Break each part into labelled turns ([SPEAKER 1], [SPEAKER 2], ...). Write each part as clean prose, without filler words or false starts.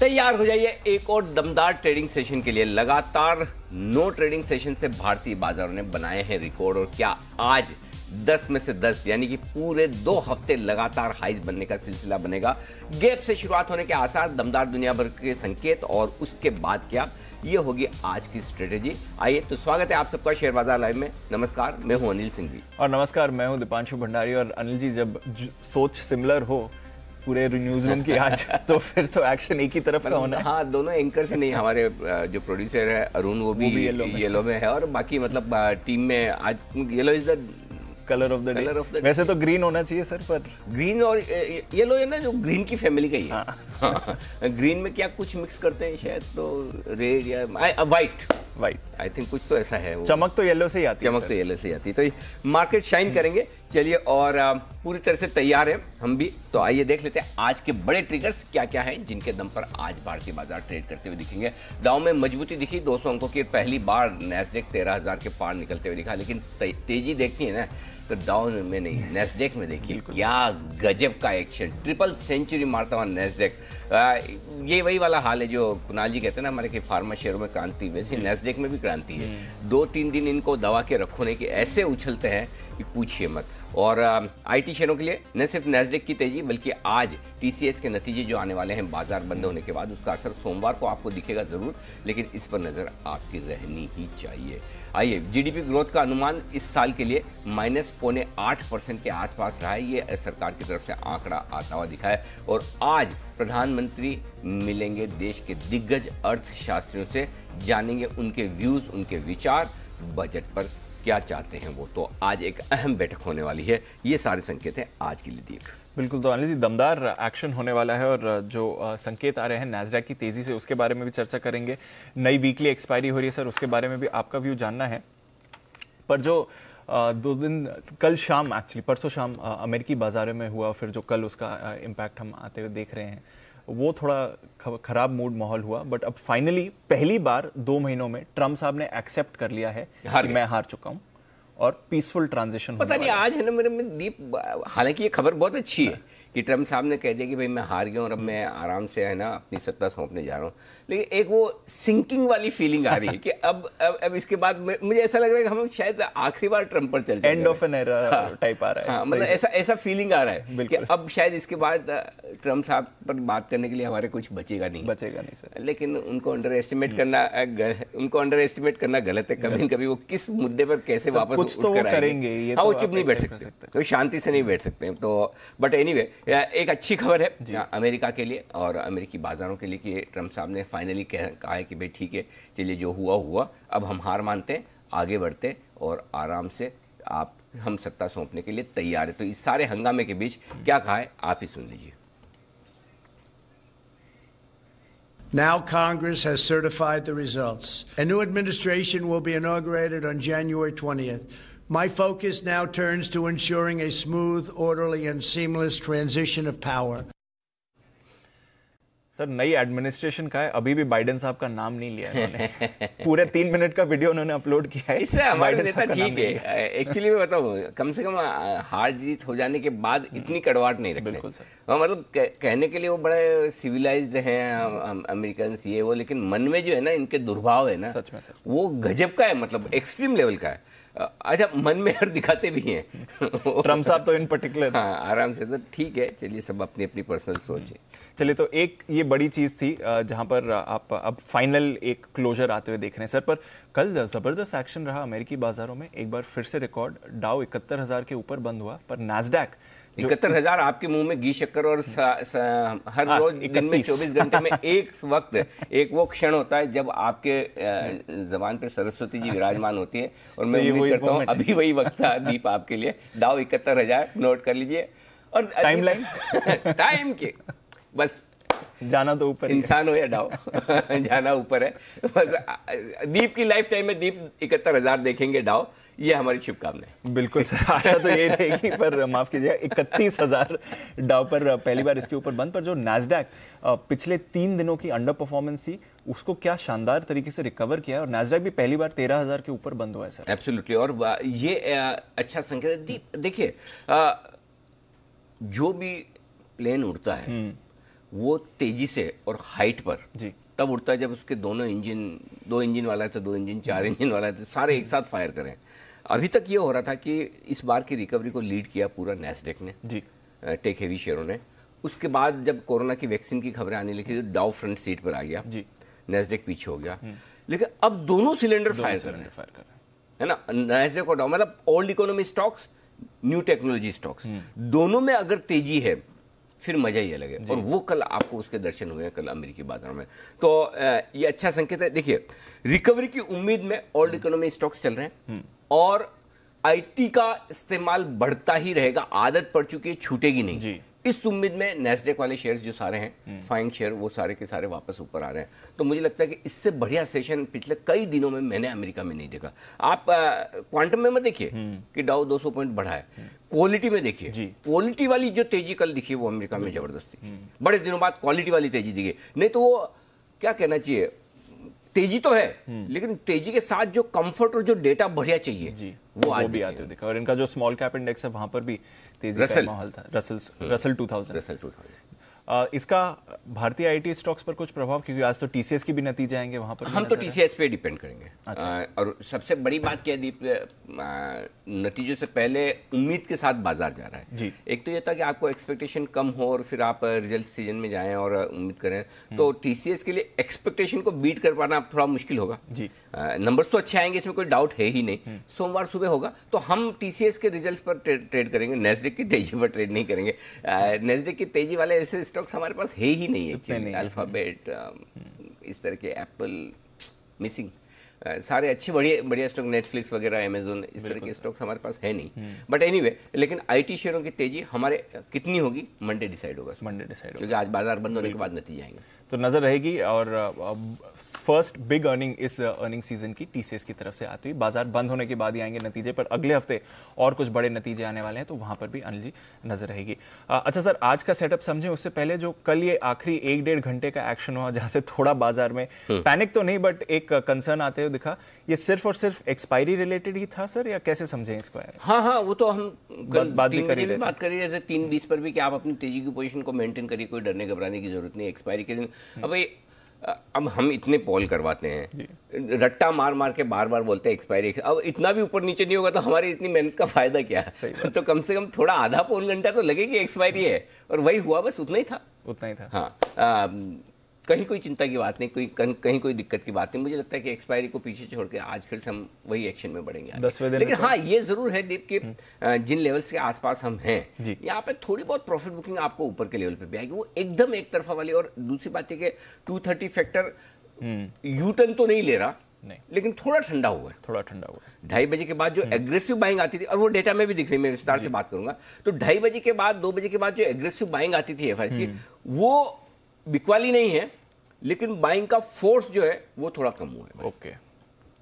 [SPEAKER 1] तैयार हो जाइए एक और दमदार ट्रेडिंग सेशन के लिए। लगातार 9 ट्रेडिंग सेशन से भारतीय बाजारों ने बनाए हैं रिकॉर्ड, और क्या आज 10 में से 10 यानी कि पूरे 2 हफ्ते लगातार हाइज बनने का सिलसिला बनेगा। गैप से शुरुआत होने के आसार, दमदार दुनिया भर के संकेत, और उसके बाद क्या, ये होगी आज की स्ट्रेटेजी। आइए तो स्वागत है आप सबका शेयर बाजार लाइव में। नमस्कार, मैं हूं अनिल सिंघवी।
[SPEAKER 2] और नमस्कार, मैं हूं दीपांशु भंडारी। और अनिल जी, जब सोच सिमिलर हो पूरे न्यूज रूम की आज तो फिर तो एक्शन एक ही तरफ का होना है।
[SPEAKER 1] हाँ, दोनों एंकर से नहीं, हमारे जो प्रोड्यूसर है अरुण वो भी येलो में है, और बाकी मतलब टीम में आज yellow is the
[SPEAKER 2] colour of the day. वैसे तो ग्रीन होना चाहिए सर, पर
[SPEAKER 1] ग्रीन और येलो है ना, जो ग्रीन की फैमिली का ही है। हाँ। ग्रीन में क्या कुछ मिक्स करते हैं शायद, तो रेड या वाइट आई थिंक कुछ तो ऐसा है।
[SPEAKER 2] चमक तो येलो से ही आती है।
[SPEAKER 1] चमक तो येलो से ही आती है, तो मार्केट शाइन करेंगे। चलिए, और पूरी तरह से तैयार है हम भी। तो आइए देख लेते हैं आज के बड़े ट्रिगर्स क्या क्या हैं जिनके दम पर आज भारतीय बाजार ट्रेड करते हुए दिखेंगे। डाउ में मजबूती दिखी, 200 अंकों की पहली बार। नैस्डैक 13,000 के पार निकलते हुए दिखा, लेकिन तेजी देखी है ना तो डाउन में नहीं, नैस्डैक में देखिए क्या गजब का एक्शन। ट्रिपल सेंचुरी मारता हुआ नैस्डैक। ये वही वाला हाल है जो कुणाल जी कहते हैं ना हमारे कि फार्मा शेयरों में क्रांति, वैसे नैस्डैक में भी क्रांति है। 2-3 दिन इनको दबा के रखोने के ऐसे उछलते हैं कि पूछिए मत। और आईटी शेयरों के लिए न सिर्फ नैस्डैक की तेजी, बल्कि आज टीसीएस के नतीजे जो आने वाले हैं बाजार बंद होने के बाद, उसका असर सोमवार को आपको दिखेगा जरूर, लेकिन इस पर नजर आपकी रहनी ही चाहिए। आइए, जीडीपी ग्रोथ का अनुमान इस साल के लिए -0.8% के आसपास रहा है। ये सरकार की तरफ से आंकड़ा आता हुआ दिखा है। और आज प्रधानमंत्री मिलेंगे देश के दिग्गज अर्थशास्त्रियों से, जानेंगे उनके व्यूज, उनके विचार बजट पर क्या चाहते हैं वो। तो आज एक अहम बैठक होने वाली है। ये सारे संकेत हैं आज के लिए दिए।
[SPEAKER 2] बिल्कुल, तो अनिल जी दमदार एक्शन होने वाला है। और जो संकेत आ रहे हैं नैस्डैक की तेजी से, उसके बारे में भी चर्चा करेंगे। नई वीकली एक्सपायरी हो रही है सर, उसके बारे में भी आपका व्यू जानना है। पर जो 2 दिन कल शाम, एक्चुअली परसों शाम अमेरिकी बाजारों में हुआ, फिर जो कल उसका इम्पैक्ट हम आते हुए देख रहे हैं, वो थोड़ा खराब मूड माहौल हुआ। बट अब फाइनली पहली बार 2 महीनों में ट्रम्प साहब ने एक्सेप्ट कर लिया है कि मैं हार चुका हूं, और पीसफुल ट्रांजिशन
[SPEAKER 1] पता नहीं आज है ना मेरे में दीप। हालांकि ये खबर बहुत अच्छी है कि ट्रम्प साहब ने कह दिया कि भाई मैं हार गया और अब मैं आराम से है ना अपनी सत्ता सौंपने जा रहा हूँ। लेकिन एक वो सिंकिंग वाली फीलिंग आ रही है कि अब इसके बाद मुझे ऐसा लग रहा है कि हम शायद आखिरी बार ट्रम्प पर चल,
[SPEAKER 2] end of an era type आ रहा है।
[SPEAKER 1] हाँ, मतलब ऐसा फीलिंग आ रहा है कि अब शायद इसके बाद ट्रम्प साहब पर बात करने के लिए हमारे कुछ बचेगा नहीं
[SPEAKER 2] सर।
[SPEAKER 1] लेकिन उनको अंडर एस्टिमेट करना गलत है। कभी न कभी वो किस मुद्दे पर कैसे वापस
[SPEAKER 2] कुछ तो करेंगे, ये
[SPEAKER 1] वो चुप नहीं बैठ सकते, तो शांति से नहीं बैठ सकते। तो बट एनीवे, एक अच्छी खबर है अमेरिका के लिए और अमेरिकी बाजारों के लिए कि ट्रम्प साहब ने फाइनली कहा है कि भाई ठीक है, चलिए जो हुआ हुआ, अब हम हार मानते हैं, आगे बढ़ते और आराम से हम सत्ता सौंपने के लिए तैयार है। तो इस सारे हंगामे के बीच क्या कहा है आप ही सुन लीजिए।
[SPEAKER 3] Now Congress has certified the results. A new administration will be inaugurated on January 20th. My focus now turns to ensuring a smooth, orderly, and seamless transition of power.
[SPEAKER 2] Sir, नई एडमिनिस्ट्रेशन का है, अभी भी Biden साहब का नाम नहीं लिया है। पूरे 3 मिनट का वीडियो उन्होंने अपलोड किया है।
[SPEAKER 1] इससे हमारे नेता ठीक है। एक्चुअली मैं बताऊं, कम से कम हार जीत हो जाने के बाद इतनी कड़वाहट नहीं रखते।
[SPEAKER 2] बिल्कुल सर।
[SPEAKER 1] मतलब कहने के लिए वो बड़े सिविलाइज्ड हैं अमेरिकन, ये वो, लेकिन मन में जो है ना इनके दुर्भाव है ना,
[SPEAKER 2] सच में सर,
[SPEAKER 1] वो गजब का है, मतलब एक्सट्रीम लेवल का है। अच्छा, मन में हर दिखाते भी हैं
[SPEAKER 2] ट्रम्प साहब तो इन पर्टिकुलर।
[SPEAKER 1] हाँ, आराम से। तो ठीक है, चलिए, सब अपनी अपनी पर्सनल सोच है।
[SPEAKER 2] चलिए, तो एक ये बड़ी चीज थी जहां पर आप अब फाइनल एक क्लोजर आते हुए देख रहे हैं सर। पर कल जबरदस्त एक्शन रहा अमेरिकी बाजारों में। एक बार फिर से रिकॉर्ड, डाउ 71,000 के ऊपर बंद हुआ, पर नैस्डैक
[SPEAKER 1] 71,000 आपके मुंह में घी शक्कर। और हर रोज दिन में 24 घंटे में एक वक्त, एक वो क्षण होता है जब आपके जबान पे सरस्वती जी विराजमान होती है। और मैं उम्मीद करता हूँ अभी वही वक्त था दीप आपके लिए। डाउ 71,000 नोट कर लीजिए। और
[SPEAKER 2] टाइमलाइन
[SPEAKER 1] टाइम के बस
[SPEAKER 2] जाना तो ऊपर,
[SPEAKER 1] इंसान हो या डाउ जाना ऊपर है। बस दीप की लाइफ टाइम में दीप 71,000 देखेंगे डाउ, ये हमारी शुभकामनाएं।
[SPEAKER 2] बिल्कुल सर, आशा तो ये रहेगी, पर माफ कीजिएगा 31,000 डाउ पर पहली बार इसके ऊपर बंद। पर जो नैस्डैक पिछले 3 दिनों की अंडर परफॉर्मेंस थी, उसको क्या शानदार तरीके से रिकवर किया, और नैस्डैक भी पहली बार 13,000 के ऊपर बंद हुआ है सर।
[SPEAKER 1] एब्सोल्युटली, और ये अच्छा संकेत है। देखिए, जो भी प्लेन उड़ता है वो तेजी से और हाइट पर
[SPEAKER 2] जी
[SPEAKER 1] तब उठता है जब उसके दोनों इंजन, 2 इंजन वाला है तो 2 इंजन, 4 इंजन वाला है तो सारे एक साथ फायर करें। अभी तक ये हो रहा था कि इस बार की रिकवरी को लीड किया पूरा नैस्डैक ने,
[SPEAKER 2] जी
[SPEAKER 1] टेक हेवी शेयरों ने। उसके बाद जब कोरोना की वैक्सीन की खबरें आने लगी तो डाउ फ्रंट सीट पर आ गया,
[SPEAKER 2] जी
[SPEAKER 1] नैस्डैक पीछे हो गया। लेकिन अब दोनों सिलेंडर फायर कर रहे हैं,
[SPEAKER 2] फायर कर रहे हैं,
[SPEAKER 1] है ना, नैस्डैक और डाउ, मतलब old economy stocks, new technology stocks, दोनों में अगर तेजी है फिर मजा ही अलग है। और वो कल आपको उसके दर्शन हुए हैं कल अमेरिकी बाजार में, तो ये अच्छा संकेत है। देखिए, रिकवरी की उम्मीद में ओल्ड इकोनॉमी स्टॉक्स चल रहे हैं और आईटी का इस्तेमाल बढ़ता ही रहेगा, आदत पड़ चुकी है, छूटेगी नहीं
[SPEAKER 2] जी।
[SPEAKER 1] इस उम्मीद में नैस्डैक वाले शेयर्स जो सारे हैं, फाइंग शेयर, वो सारे के सारे वापस ऊपर आ रहे हैं। तो मुझे लगता है कि इससे बढ़िया सेशन पिछले कई दिनों में मैंने अमेरिका में नहीं देखा। आप क्वांटम में मत देखिए कि डाउ 200 पॉइंट बढ़ा है, क्वालिटी में देखिए, क्वालिटी वाली जो तेजी कल दिखी वो अमेरिका में जबरदस्त थी। बड़े दिनों बाद क्वालिटी वाली तेजी दिखी, नहीं तो वो क्या कहना चाहिए, तेजी तो है लेकिन तेजी के साथ जो कंफर्ट और जो डेटा बढ़िया चाहिए
[SPEAKER 2] जी
[SPEAKER 1] वो आज
[SPEAKER 2] भी आते हुए दिखा। और इनका जो स्मॉल कैप इंडेक्स है वहां पर भी तेजी का माहौल था, रसल 2000। इसका भारतीय आईटी स्टॉक्स पर कुछ प्रभाव, क्योंकि आज तो टीसीएस की भी नतीजे आएंगे वहां पर?
[SPEAKER 1] हम तो टीसीएस पे डिपेंड करेंगे। और सबसे बड़ी बात क्या है दीप, नतीजों से पहले उम्मीद के साथ बाजार जा रहा है
[SPEAKER 2] जी।
[SPEAKER 1] एक तो ये था कि आपको एक्सपेक्टेशन कम हो और फिर आप रिजल्ट सीजन में जाएं और उम्मीद करें, तो टीसीएस के लिए एक्सपेक्टेशन को बीट कर पाना थोड़ा मुश्किल होगा जी। नंबर्स तो अच्छे आएंगे, इसमें कोई डाउट है ही नहीं। सोमवार सुबह होगा तो हम टीसीएस के रिजल्ट्स पर ट्रेड करेंगे, नैस्डैक की तेजी पर ट्रेड नहीं करेंगे। नैस्डैक की तेजी वाले ऐसे स्टॉक्स हमारे पास है ही नहीं है, अल्फाबेट, इस तरह के, एप्पल मिसिंग, सारे अच्छे बढ़िया स्टॉक, नेटफ्लिक्स वगैरह, अमेजोन, इस तरह के स्टॉक्स हमारे पास है नहीं। बट एनीवे, लेकिन आईटी शेयरों की तेजी हमारे कितनी होगी मंडे डिसाइड होगा, क्योंकि आज बाजार बंद होने के बाद नतीजे आएंगे
[SPEAKER 2] तो नजर रहेगी। और फर्स्ट बिग अर्निंग इस अर्निंग सीजन की टीसीएस की तरफ से आती हुई, बाजार बंद होने के बाद ही आएंगे नतीजे, पर अगले हफ्ते और कुछ बड़े नतीजे आने वाले हैं तो वहां पर भी अनिल जी नजर रहेगी। अच्छा सर, आज का सेटअप समझें उससे पहले जो कल ये आखिरी 1-1.5 घंटे का एक्शन हुआ जहां से थोड़ा बाजार में पैनिक तो नहीं बट एक कंसर्न आते हुए दिखा, ये सिर्फ और सिर्फ एक्सपायरी रिलेटेड ही था सर, या कैसे समझें इसको?
[SPEAKER 1] हाँ, वो तो हम कल
[SPEAKER 2] बात भी कर
[SPEAKER 1] रहे थे 3:20 पर भी कि आप अपनी तेजी की पोजीशन को मेंटेन करिए, कोई डरने घबराने की जरूरत नहीं एक्सपायरी के दिन। अब हम इतने पॉल करवाते हैं, रट्टा मार मार के बार बार बोलते हैं एक्सपायरी, अब इतना भी ऊपर नीचे नहीं होगा तो हमारी इतनी मेहनत का फायदा क्या है? तो कम से कम थोड़ा आधा पौन घंटा तो लगेगी एक्सपायरी है, और वही हुआ, बस उतना ही था। हाँ, कहीं कोई चिंता की बात नहीं, कहीं कोई दिक्कत की बात नहीं। मुझे लगता है कि एक्सपायरी को पीछे छोड़ के आज फिर से हम वही एक्शन में बढ़ेंगे। लेकिन हाँ, ये जरूर है दीप कि जिन लेवल्स के आसपास हम हैं यहाँ पे थोड़ी बहुत प्रॉफिट बुकिंग आपको ऊपर के लेवल पे भी आएगी, वो एकदम एक तरफा वाली। और दूसरी बात है कि 230 फैक्टर यू टर्न तो नहीं ले रहा, लेकिन थोड़ा ठंडा हुआ है, 2:30 बजे के बाद जो एग्रेसिव बाइंग आती थी, और वो डेटा में भी दिख रही है, मैं विस्तार से बात करूंगा, तो 2:30 बजे के बाद 2 बजे के बाद जो एग्रेसिव बाइंग आती थी एफआईएस की, वो बिकवाली नहीं है, लेकिन बाइंग का फोर्स जो है वो थोड़ा कम हुआ है।
[SPEAKER 2] ओके,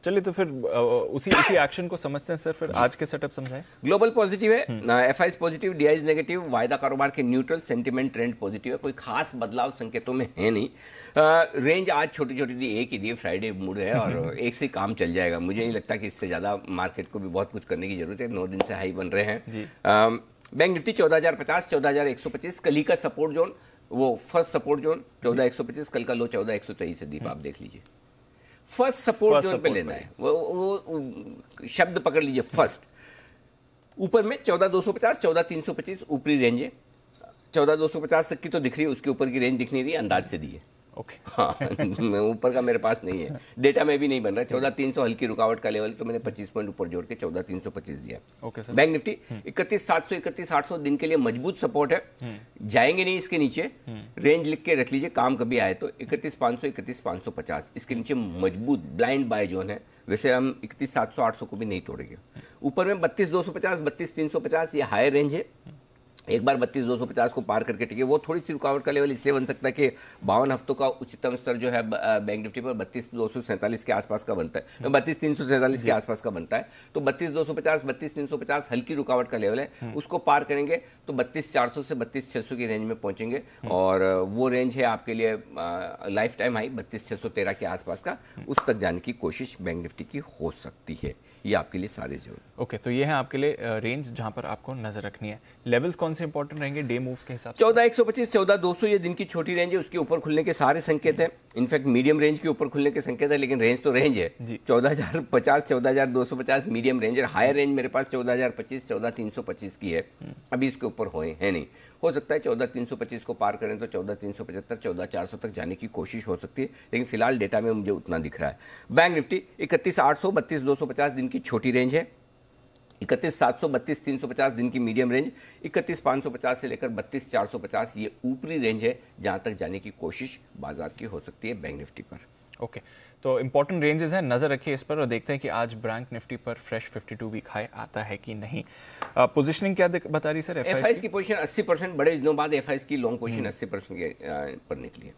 [SPEAKER 2] चलिए तो फिर उसी एक्शन को समझते हैं सर। फिर आज के सेटअप समझाएं।
[SPEAKER 1] ग्लोबल पॉजिटिव है, एफआईएस पॉजिटिव, डीआईज नेगेटिव, वायदा कारोबार के न्यूट्रल, सेंटिमेंट ट्रेंड पॉजिटिव है, कोई खास बदलाव संकेतों में है नहीं। रेंज आज छोटी छोटी दी, एक ही दी, फ्राइडे मूड है और एक से काम चल जाएगा। मुझे नहीं लगता कि इससे ज्यादा मार्केट को भी बहुत कुछ करने की जरूरत है, 9 दिन से हाई बन रहे हैं। बैंक निफ्टी 14,050, 14,125, कल का सपोर्ट जोन, वो फर्स्ट सपोर्ट जोन 14,125, कल का लो 14,123 है। दीप आप देख लीजिए, फर्स्ट सपोर्ट जोन पे लेना है, वो शब्द पकड़ लीजिए, फर्स्ट। ऊपर में 14,250, 14,325 ऊपरी रेंज है, 14,250 तक की तो दिख रही है, उसके ऊपर की रेंज दिख नहीं रही है, अंदाज से दी है।
[SPEAKER 2] ओके
[SPEAKER 1] हाँ, ऊपर का मेरे पास नहीं है, डेटा में भी नहीं बन रहा है। 14,300 हल्की रुकावट का लेवल, तो मैंने 25 पॉइंट ऊपर जोड़ के 14,325 दिया।
[SPEAKER 2] Okay sir.
[SPEAKER 1] बैंक निफ्टी 31,700, 31,800 दिन के लिए मजबूत सपोर्ट है, जाएंगे नहीं इसके नीचे, रेंज लिख के रख लीजिए, काम कभी आए तो 31,500, 31,550 इसके नीचे मजबूत ब्लाइंड बाय जोन है। वैसे हम 31,700, 800 को भी नहीं तोड़ेंगे। ऊपर में 32,250, 32,350 ये हायर रेंज है, एक बार 32,250 को पार करके टिके, वो थोड़ी सी रुकावट का लेवल इसलिए बन सकता है कि 52 हफ्तों का उच्चतम स्तर जो है बैंक निफ्टी पर 32,247 के आसपास का बनता है, 32,347 के आसपास का बनता है। तो 32,250, 32,350 हल्की रुकावट का लेवल है, उसको पार करेंगे तो 32,400 से 32,600 की रेंज में पहुंचेंगे, और वो रेंज है आपके लिए लाइफ टाइम हाई 32,613 के आसपास का, उस तक जाने की कोशिश बैंक निफ्टी की हो सकती है। ये आपके लिए सारे जोन।
[SPEAKER 2] ओके, तो ये है आपके लिए रेंज जहां पर आपको नजर रखनी है। लेवल्स कौन से इंपॉर्टेंट रहेंगे डे मूव्स के हिसाब से?
[SPEAKER 1] 14,125, 14,200 ये दिन की छोटी रेंज है, उसके ऊपर खुलने के सारे संकेत हैं। इनफैक्ट मीडियम रेंज के ऊपर खुलने के संकेत है, लेकिन रेंज तो रेंज है। 14,050, 14,250 मीडियम रेंज है। हायर रेंज मेरे पास 14,025, 14,325 की है। अभी इसके ऊपर है नहीं। हो सकता है 14,325 को पार करें तो 14,375, 14,400 तक जाने की कोशिश हो सकती है, लेकिन फिलहाल डेटा में मुझे उतना दिख रहा है। बैंक निफ्टी 31,800, 32,250 दिन की छोटी रेंज है। 31,700, 32,350 दिन की मीडियम रेंज। 31,550 से लेकर 32,450 ये ऊपरी रेंज है जहां तक जाने की कोशिश बाजार की हो सकती है बैंक निफ्टी पर।
[SPEAKER 2] ओके, तो इंपॉर्टेंट रेंजेस हैं, नजर रखिए इस पर और देखते हैं कि आज बैंक निफ्टी पर फ्रेश 52 वीक हाई आता है कि नहीं। पोजीशनिंग क्या बता रही सर?
[SPEAKER 1] एफआईएस की पोजीशन 80%, बड़े दिनों बाद एफआईएस की लॉन्ग पोजीशन 80% के पर निकली है।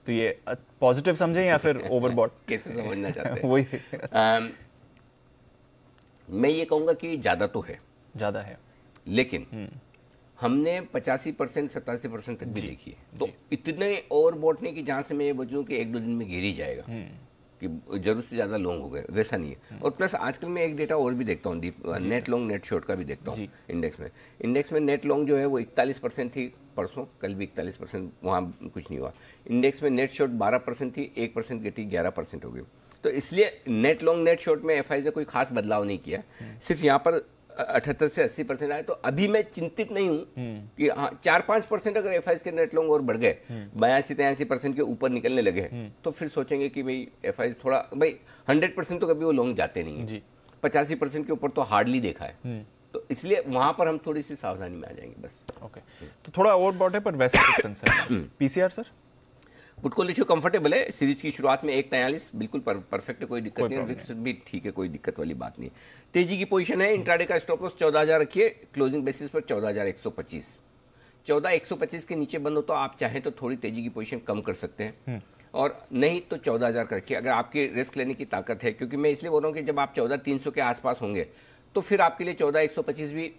[SPEAKER 2] तो ये पॉजिटिव समझें या फिर ओवरबॉट?
[SPEAKER 1] कैसे समझना चाहते हैं?
[SPEAKER 2] वही
[SPEAKER 1] मैं ये कहूंगा कि ज्यादा तो है,
[SPEAKER 2] ज्यादा है,
[SPEAKER 1] लेकिन हमने 85%, 87% तक भी देखी है। तो इतने ओवरबॉट नहीं कि जहां से मैं ये बचूं कि एक दो दिन में गिर ही जाएगा, कि जरूरत से ज्यादा लॉन्ग हो गए, वैसा नहीं है। और प्लस आजकल मैं एक डेटा और भी देखता हूँ, नेट लॉन्ग नेट शॉर्ट का भी देखता हूँ। इंडेक्स में नेट लॉन्ग जो है वो 41% थी परसों, कल भी 41%, वहाँ कुछ नहीं हुआ। इंडेक्स में नेट शॉर्ट 12% थी, 1% घटी, 11% हो गई। तो इसलिए नेट लॉन्ग नेट शॉर्ट में एफआईआई ने कोई खास बदलाव नहीं किया, सिर्फ यहाँ पर 78 से 80% आए। तो अभी मैं चिंतित नहीं हूँ कि हाँ 4-5% अगर एफआईआई के नेट लॉन्ग और बढ़ गए, 82-83% के ऊपर निकलने लगे, तो फिर सोचेंगे कि भाई एफआईआई थोड़ा, भाई 100% तो कभी वो लॉन्ग जाते नहीं है, 85% के ऊपर तो हार्डली देखा है। तो इसलिए वहां पर हम थोड़ी सी सावधानी में आ जाएंगे बस।
[SPEAKER 2] ओके, तो थोड़ा ओवरबॉट है पर वैसे कुछ concern. PCR sir?
[SPEAKER 1] Put ratio comfortable है, सीरीज की शुरुआत में 1.43 बिल्कुल परफेक्ट है, कोई दिक्कत नहीं है। विक्स भी ठीक है, कोई दिक्कत वाली बात नहीं है। तेजी की पोजीशन है, इंट्राडे का स्टॉप लॉस 14,000 रखिए, क्लोजिंग बेसिस पर 14,125। 14,125 के नीचे बंद हो तो आप चाहें तो थोड़ी तेजी की पोजीशन कम कर सकते हैं, और नहीं तो 14,000 का रखिए अगर आपकी रिस्क लेने की ताकत है। क्योंकि मैं इसलिए बोल रहा हूँ कि जब आप 14,300 के आसपास होंगे तो फिर आपके लिए 14,125 भी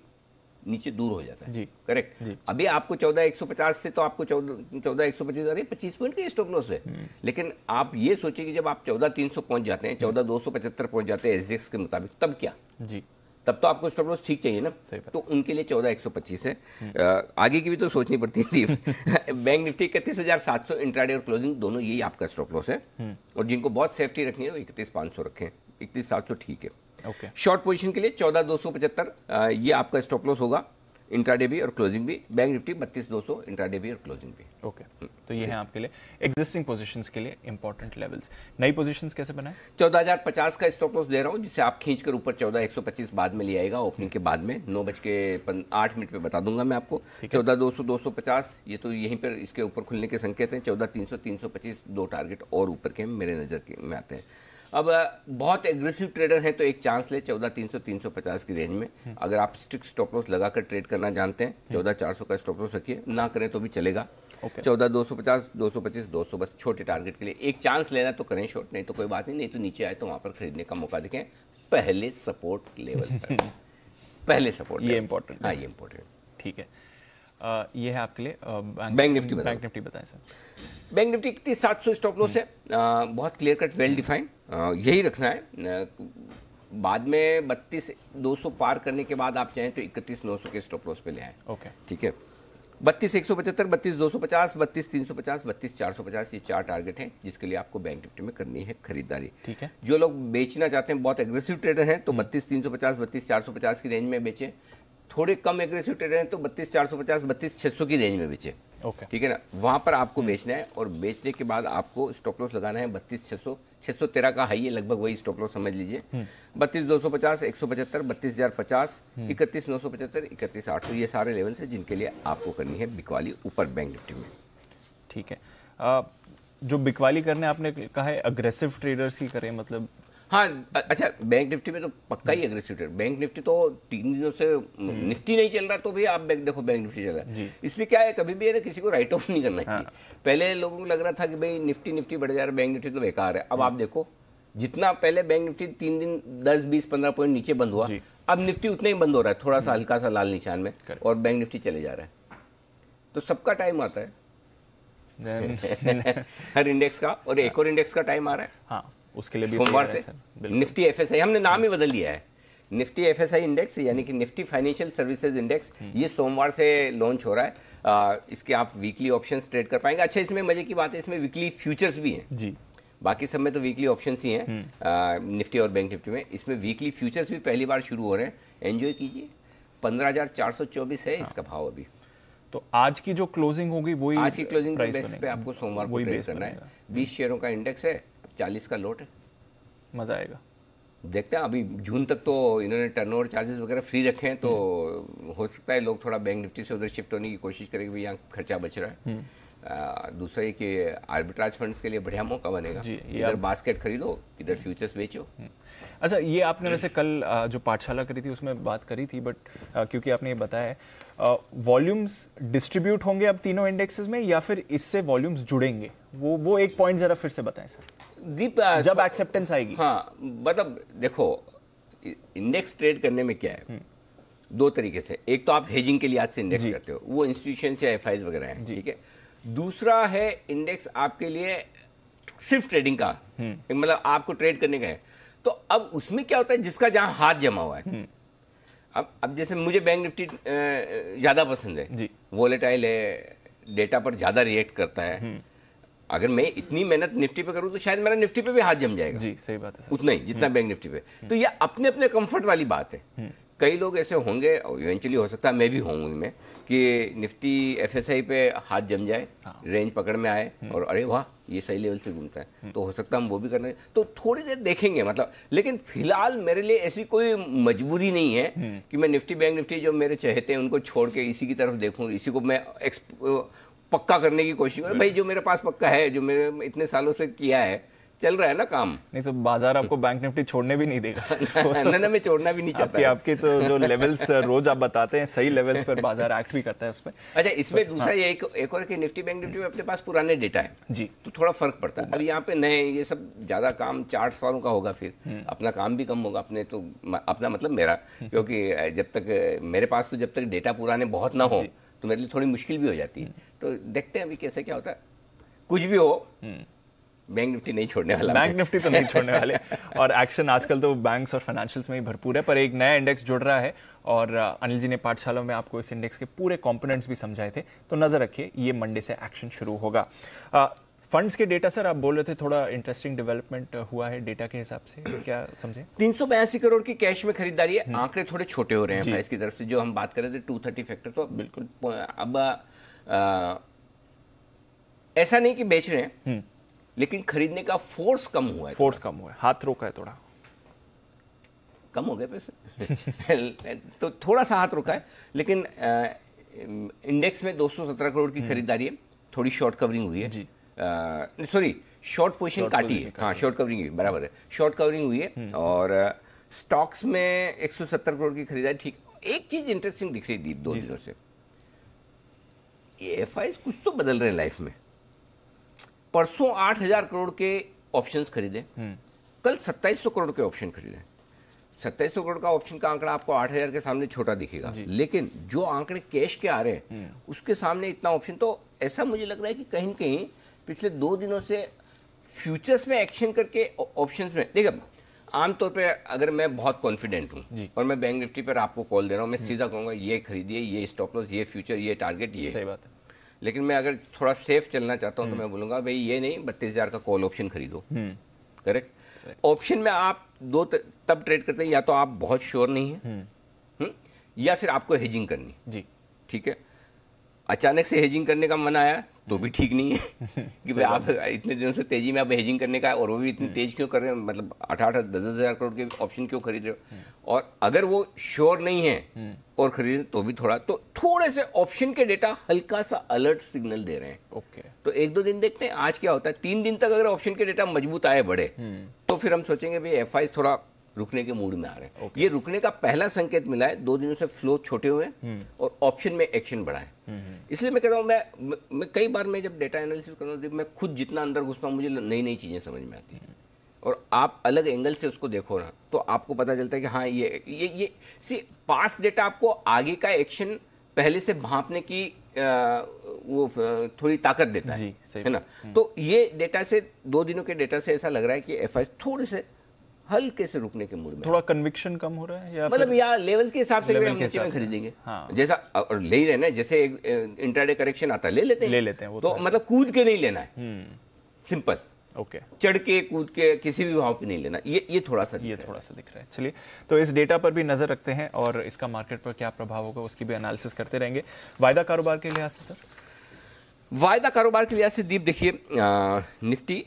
[SPEAKER 1] नीचे दूर हो जाता है जी, करेक्ट जी। अभी आपको 14,150 से तो आपको 14,125, अरे 25 पॉइंट की स्टॉप लॉस है। लेकिन आप ये सोचिए कि जब आप 14,300 पहुंच जाते हैं, 14,275 पहुंच जाते हैं एसजेक्स के मुताबिक, तब क्या जी, तब तो आपको स्टॉप लॉस ठीक चाहिए ना। तो उनके लिए 14,125 है। आगे की भी तो सोचनी पड़ती थी। बैंक निफ्टी 31,700 इंट्राडे और क्लोजिंग दोनों यही आपका स्टॉप लॉस है, और जिनको बहुत सेफ्टी रखनी है वो 31,500 रखें, 31,700 ठीक है। शॉर्ट पोजीशन के लिए 14,275 ये आपका स्टॉप लॉस होगा, इंट्राडे भी और क्लोजिंग भी। बैंक निफ्टी 32,200 इंट्राडे भी और क्लोजिंग भी।
[SPEAKER 2] ओके, तो ये है आपके लिए एग्जिस्टिंग पोजीशंस के लिए इंपॉर्टेंट लेवल्स। नई पोजीशंस कैसे बनाएं?
[SPEAKER 1] 14,050 का स्टॉप लॉस दे रहा हूं, जिसे आप खींचकर ऊपर 14,125 बाद में ले आएगा, ओपनिंग के बाद में 9:08 पे बता दूंगा मैं आपको। 14,200, 250 ये तो यहीं पर इसके ऊपर खुलने के संकेत हैं। 14,300, 325 दो टारगेट और ऊपर के मेरे नजर में आते हैं। अब बहुत एग्रेसिव ट्रेडर हैं तो एक चांस ले 14,300, 350 की रेंज में। अगर आप स्ट्रिक्ट स्टॉप लॉस लगाकर ट्रेड करना जानते हैं, 14,400 का स्टॉप लॉस रखिए, ना करें तो भी चलेगा। 14,250, 225, 200 बस छोटे टारगेट के लिए एक चांस लेना तो करें शॉर्ट, नहीं तो कोई बात नहीं तो नीचे आए तो वहां पर खरीदने का मौका देखें पहले सपोर्ट लेवल पर। पहले सपोर्ट,
[SPEAKER 2] ये इंपॉर्टेंट,
[SPEAKER 1] हाँ ये इंपॉर्टेंट, ठीक है।
[SPEAKER 2] ये है आपके लिए
[SPEAKER 1] बैंक निफ्टी
[SPEAKER 2] बताएं sir.
[SPEAKER 1] Bank Nifty 31,700 stop loss है, बहुत क्लियर कट, वेल डिफाइंड, यही रखना है। बाद में 32,200 पार करने के बाद आप चाहें तो 31,900 के स्टॉप लॉस पे ले आए। ओके, ठीक है। 32,175, 32,250, 32,350, 32,450 ये 4 टारगेट हैं जिसके लिए आपको बैंक निफ्टी में करनी है खरीदारी। ठीक है। जो लोग बेचना चाहते हैं, बहुत एग्रेसिव ट्रेडर हैं, तो 32,350, 32,450 की रेंज में बेचें। थोड़े कम एग्रेसिव ट्रेडर हैं तो 32,450, 32,600 की रेंज में बेचे। ओके, ठीक है ना, वहां पर आपको बेचना है, और बेचने के बाद आपको स्टॉप लॉस लगाना है 32,600, 613 का हाई है, लगभग वही स्टॉप लॉस समझ लीजिए। 32,250, 175, 32,050, 31,975, 31,800 ये सारे लेवल्स हैं जिनके लिए आपको करनी है बिकवाली ऊपर बैंक निफ्टी में। ठीक है।
[SPEAKER 2] जो बिकवाली करने आपने कहा है अग्रेसिव ट्रेडर्स ही करें, मतलब
[SPEAKER 1] हाँ, अच्छा बैंक निफ्टी में तो पक्का ही एग्रेसिव ट्रेड। बैंक निफ्टी तो 3 दिनों से निफ्टी नहीं चल रहा तो भी आप देखो बैंक निफ्टी चल रहा है। इसलिए क्या है, कभी भी है ना किसी को राइट ऑफ नहीं करना चाहिए। पहले लोगों को लग रहा था कि भाई निफ्टी बढ़ जा रहा है, बैंक निफ्टी तो बेकार है। अब आप देखो, जितना पहले बैंक निफ्टी 3 दिन 10, 20, 15 पॉइंट नीचे बंद हुआ, अब निफ्टी उतना ही बंद हो रहा है, थोड़ा सा हल्का सा लाल निशान में, और बैंक निफ्टी चले जा रहा है। तो सबका टाइम आता है हर इंडेक्स का, और एक और इंडेक्स का टाइम आ रहा है।
[SPEAKER 2] हाँ, उसके लिए भी
[SPEAKER 1] सोमवार
[SPEAKER 2] तैयार है
[SPEAKER 1] से
[SPEAKER 2] सर।
[SPEAKER 1] निफ्टी एफएसआई, हमने नाम ही बदल दिया है, निफ्टी एफएसआई इंडेक्स यानी कि निफ्टी फाइनेंशियल सर्विसेज इंडेक्स, ये सोमवार से लॉन्च हो रहा है। इसके आप वीकली ऑप्शंस ट्रेड कर पाएंगे। अच्छा, इसमें मजे की बात है, इसमें वीकली फ्यूचर्स भी हैं
[SPEAKER 2] जी।
[SPEAKER 1] बाकी सब में तो वीकली ऑप्शंस ही हैं निफ्टी और बैंक निफ्टी में, इसमें वीकली फ्यूचर्स भी पहली बार शुरू हो रहे हैं। एंजॉय कीजिए। 15,424 है इसका भाव अभी।
[SPEAKER 2] तो आज की जो क्लोजिंग होगी वही
[SPEAKER 1] आज की क्लोजिंग
[SPEAKER 2] प्राइस
[SPEAKER 1] बेस पे आपको सोमवार को ट्रेड करना है। 20 शेयरों का इंडेक्स है, 40 का लोट है।
[SPEAKER 2] मजा आएगा।
[SPEAKER 1] देखते हैं, अभी जून तक तो इन्होंने टर्नओवर चार्जेस वगैरह फ्री रखे हैं, तो हो सकता है लोग थोड़ा बैंक निफ्टी से उधर शिफ्ट होने की कोशिश करेंगे, भाई यहाँ खर्चा बच रहा है। दूसरा ये कि आर्बिट्राज फंड्स के लिए बढ़िया मौका बनेगा, इधर बास्केट खरीदो, इधर फ्यूचर्स बेचो।
[SPEAKER 2] अच्छा, ये आपने वैसे कल जो पाठशाला करी थी उसमें बात करी थी, बट क्योंकि आपने ये बताया है वॉल्यूम्स डिस्ट्रीब्यूट होंगे अब तीनों इंडेक्सेस में या फिर इससे वॉल्यूम्स जुड़ेंगे, वो एक पॉइंट जरा फिर से बताएं सर।
[SPEAKER 1] दीप,
[SPEAKER 2] जब एक्सेप्टेंस आएगी।
[SPEAKER 1] हाँ, मतलब देखो, इंडेक्स ट्रेड करने में क्या है, दो तरीके से। एक तो आप हेजिंग के लिए आज से इंडेक्स करते हो, वो इंस्टीट्यूशन या एफआईज वगैरह हैं, ठीक है। दूसरा है इंडेक्स आपके लिए सिर्फ ट्रेडिंग का, मतलब आपको ट्रेड करने का है। तो अब उसमें क्या होता है, जिसका जहां हाथ जमा हुआ है, अब जैसे मुझे बैंक निफ्टी ज्यादा पसंद है, वोलेटाइल है, डेटा पर ज्यादा रिएक्ट करता है। अगर मैं इतनी मेहनत निफ्टी पे करूं तो शायद मेरा निफ्टी पे भी हाथ जम जाएगा।
[SPEAKER 2] जी, सही बात है।
[SPEAKER 1] उतना ही जितना बैंक निफ्टी पे। तो ये अपने अपने कंफर्ट वाली बात है। कई लोग ऐसे होंगे, और इवेंचुअली हो सकता है मैं भी हूँ उनमें, कि निफ्टी एफएसआई पे हाथ जम जाए, रेंज पकड़ में आए और अरे वाह ये सही लेवल से घूमता है, तो हो सकता है हम वो भी करने, तो थोड़ी देर देखेंगे मतलब। लेकिन फिलहाल मेरे लिए ऐसी कोई मजबूरी नहीं है कि मैं निफ्टी बैंक निफ्टी जो मेरे चहेते हैं उनको छोड़ के इसी की तरफ देखूँ, इसी को मैं पक्का करने की कोशिश करूँ। भाई जो मेरे पास पक्का है, जो मेरे इतने सालों से किया है, चल रहा है ना काम।
[SPEAKER 2] नहीं तो बाजार आपको बैंक निफ्टी छोड़ने भी नहीं देगा।
[SPEAKER 1] ना, मैं छोड़ना भी नहीं चाहता।
[SPEAKER 2] आपके तो जो लेवल्स रोज आप बताते हैं, सही लेवल्स पर बाजार एक्ट भी करता है उसमें।
[SPEAKER 1] अच्छा, इसमें दूसरा ये एक और कि निफ्टी बैंक निफ्टी में अपने पास पुराने डेटा है जी, तो थोड़ा फर्क पड़ता है। अब यहाँ पे नए ये सब ज्यादा काम चार्ट्स वालों का होगा, फिर अपना काम भी कम होगा। अपने तो अपना मतलब मेरा, क्योंकि जब तक मेरे पास तो जब तक डेटा पुराने बहुत ना हो तो मेरे लिए थोड़ी मुश्किल भी हो जाती है। तो देखते हैं अभी कैसे क्या होता है। कुछ भी हो, बैंक निफ्टी नहीं छोड़ने वाला।
[SPEAKER 2] बैंक निफ्टी तो नहीं छोड़ने वाले। और एक्शन आजकल तो बैंक्स और फाइनेंशियल्स में ही भरपूर है, पर एक नया इंडेक्स जुड़ रहा है और अनिल जी ने पाठशाला में आपको इस इंडेक्स के पूरे कंपोनेंट्स भी समझाए थे, तो नजर रखिए, ये मंडे से एक्शन शुरू होगा। फंड्स के डेटा सर आप बोल रहे थे, थोड़ा इंटरेस्टिंग डेवलपमेंट हुआ है डेटा के हिसाब से, क्या समझे?
[SPEAKER 1] 382 करोड़ की कैश में खरीदारी है। आंकड़े थोड़े छोटे हो रहे हैं प्राइस की तरफ से, जो हम बात कर रहे थे 230 फैक्टर, तो बिल्कुल अब ऐसा नहीं कि बेच रहे हैं, लेकिन खरीदने का फोर्स कम हुआ है।
[SPEAKER 2] फोर्स कम हुआ है, हाथ रोका है, थोड़ा
[SPEAKER 1] कम हो गए पैसे। तो थोड़ा सा हाथ रोका है, लेकिन इंडेक्स में 217 करोड़ की खरीदारी है। थोड़ी शॉर्ट कवरिंग हुई है जी, सॉरी शॉर्ट पोजीशन काटी है, हाँ शॉर्ट कवरिंग हुई, बराबर है, शॉर्ट कवरिंग हुई है। और स्टॉक्स में 170 करोड़ की खरीदारी। ठीक, एक चीज इंटरेस्टिंग दिख रही दीप 2 दिनों से, ये एफआईज कुछ तो बदल रहे हैं लाइफ में। परसों 8,000 करोड़ के ऑप्शंस खरीदे, कल 2700 करोड़ के ऑप्शन खरीदे। 2700 करोड़ का ऑप्शन का आंकड़ा आपको 8,000 के सामने छोटा दिखेगा, लेकिन जो आंकड़े कैश के आ रहे हैं उसके सामने इतना ऑप्शन, तो ऐसा मुझे लग रहा है कि कहीं न कहीं पिछले 2 दिनों से फ्यूचर्स में एक्शन करके ऑप्शंस में, देखिए आमतौर पे अगर मैं बहुत कॉन्फिडेंट हूँ और मैं बैंक निफ्टी पर आपको कॉल दे रहा हूँ, मैं सीधा कहूँगा ये खरीदिए, ये स्टॉप लॉस, ये फ्यूचर, ये टारगेट, ये।
[SPEAKER 2] सही बात है।
[SPEAKER 1] लेकिन मैं अगर थोड़ा सेफ चलना चाहता हूं तो मैं बोलूंगा भाई ये नहीं, 32,000 का कॉल ऑप्शन खरीदो। करेक्ट। ऑप्शन में आप तब ट्रेड करते हैं, या तो आप बहुत श्योर नहीं है, या फिर आपको हेजिंग करनी जी, ठीक है। अचानक से हेजिंग करने का मन आया तो भी ठीक नहीं है कि भाई आप इतने दिनों से तेजी में आप हेजिंग करने का, और वो भी इतनी तेज क्यों कर रहे हैं, मतलब 8-10,000 करोड़ के ऑप्शन क्यों खरीद रहे हो। और अगर वो श्योर नहीं है और खरीदे तो भी थोड़े से ऑप्शन के डेटा हल्का सा अलर्ट सिग्नल दे रहे हैं।
[SPEAKER 2] ओके,
[SPEAKER 1] तो 1-2 दिन देखते हैं आज क्या होता है। 3 दिन तक अगर ऑप्शन के डेटा मजबूत आए, बढ़े, तो फिर हम सोचेंगे भाई एफआई थोड़ा रुकने के मूड में आ रहे हैं। ये रुकने का पहला संकेत मिला है। 2 दिनों से फ्लो छोटे हुए और ऑप्शन में एक्शन बढ़ा है। इसलिए मैं कह रहा हूँ, मैं कई बार मैं जब डेटा एनालिसिस कर रहा हूँ, मैं खुद जितना अंदर घुसता हूँ मुझे नई नई चीजें समझ में आती हैं, और आप अलग एंगल से उसको देखो ना तो आपको पता चलता है कि हाँ ये पास डेटा आपको आगे का एक्शन पहले से भांपने की वो थोड़ी ताकत देता है,
[SPEAKER 2] जी, सही
[SPEAKER 1] है ना। तो ये डेटा से 2 दिनों के डेटा से ऐसा लग रहा है कि एफआई थोड़े से हल्के से रुकने के मूड में,
[SPEAKER 2] थोड़ा कन्विक्शन कम हो रहा है या
[SPEAKER 1] मतलब या लेवल के हिसाब से भी
[SPEAKER 2] लेवल
[SPEAKER 1] हम
[SPEAKER 2] के
[SPEAKER 1] नीचे में
[SPEAKER 2] हिसाब से।
[SPEAKER 1] खरीदेंगे।
[SPEAKER 2] हाँ।
[SPEAKER 1] जैसा और ले ही रहे ना, जैसे एक इंट्राडे करेक्शन आता है ले लेते हैं
[SPEAKER 2] वो
[SPEAKER 1] तो
[SPEAKER 2] है।
[SPEAKER 1] मतलब कूद के नहीं लेना है, सिंपल,
[SPEAKER 2] ओके,
[SPEAKER 1] चढ़ के कूद के किसी भी भाव पे नहीं लेना, ये थोड़ा सा
[SPEAKER 2] दिख रहा है। चलिए, तो इस डेटा पर भी नजर रखते हैं और इसका मार्केट पर क्या प्रभाव होगा उसकी भी एनालिसिस करते रहेंगे। वायदा कारोबार के लिहाज से सर,
[SPEAKER 1] वायदा कारोबार के लिहाज से दीप देखिए, निफ्टी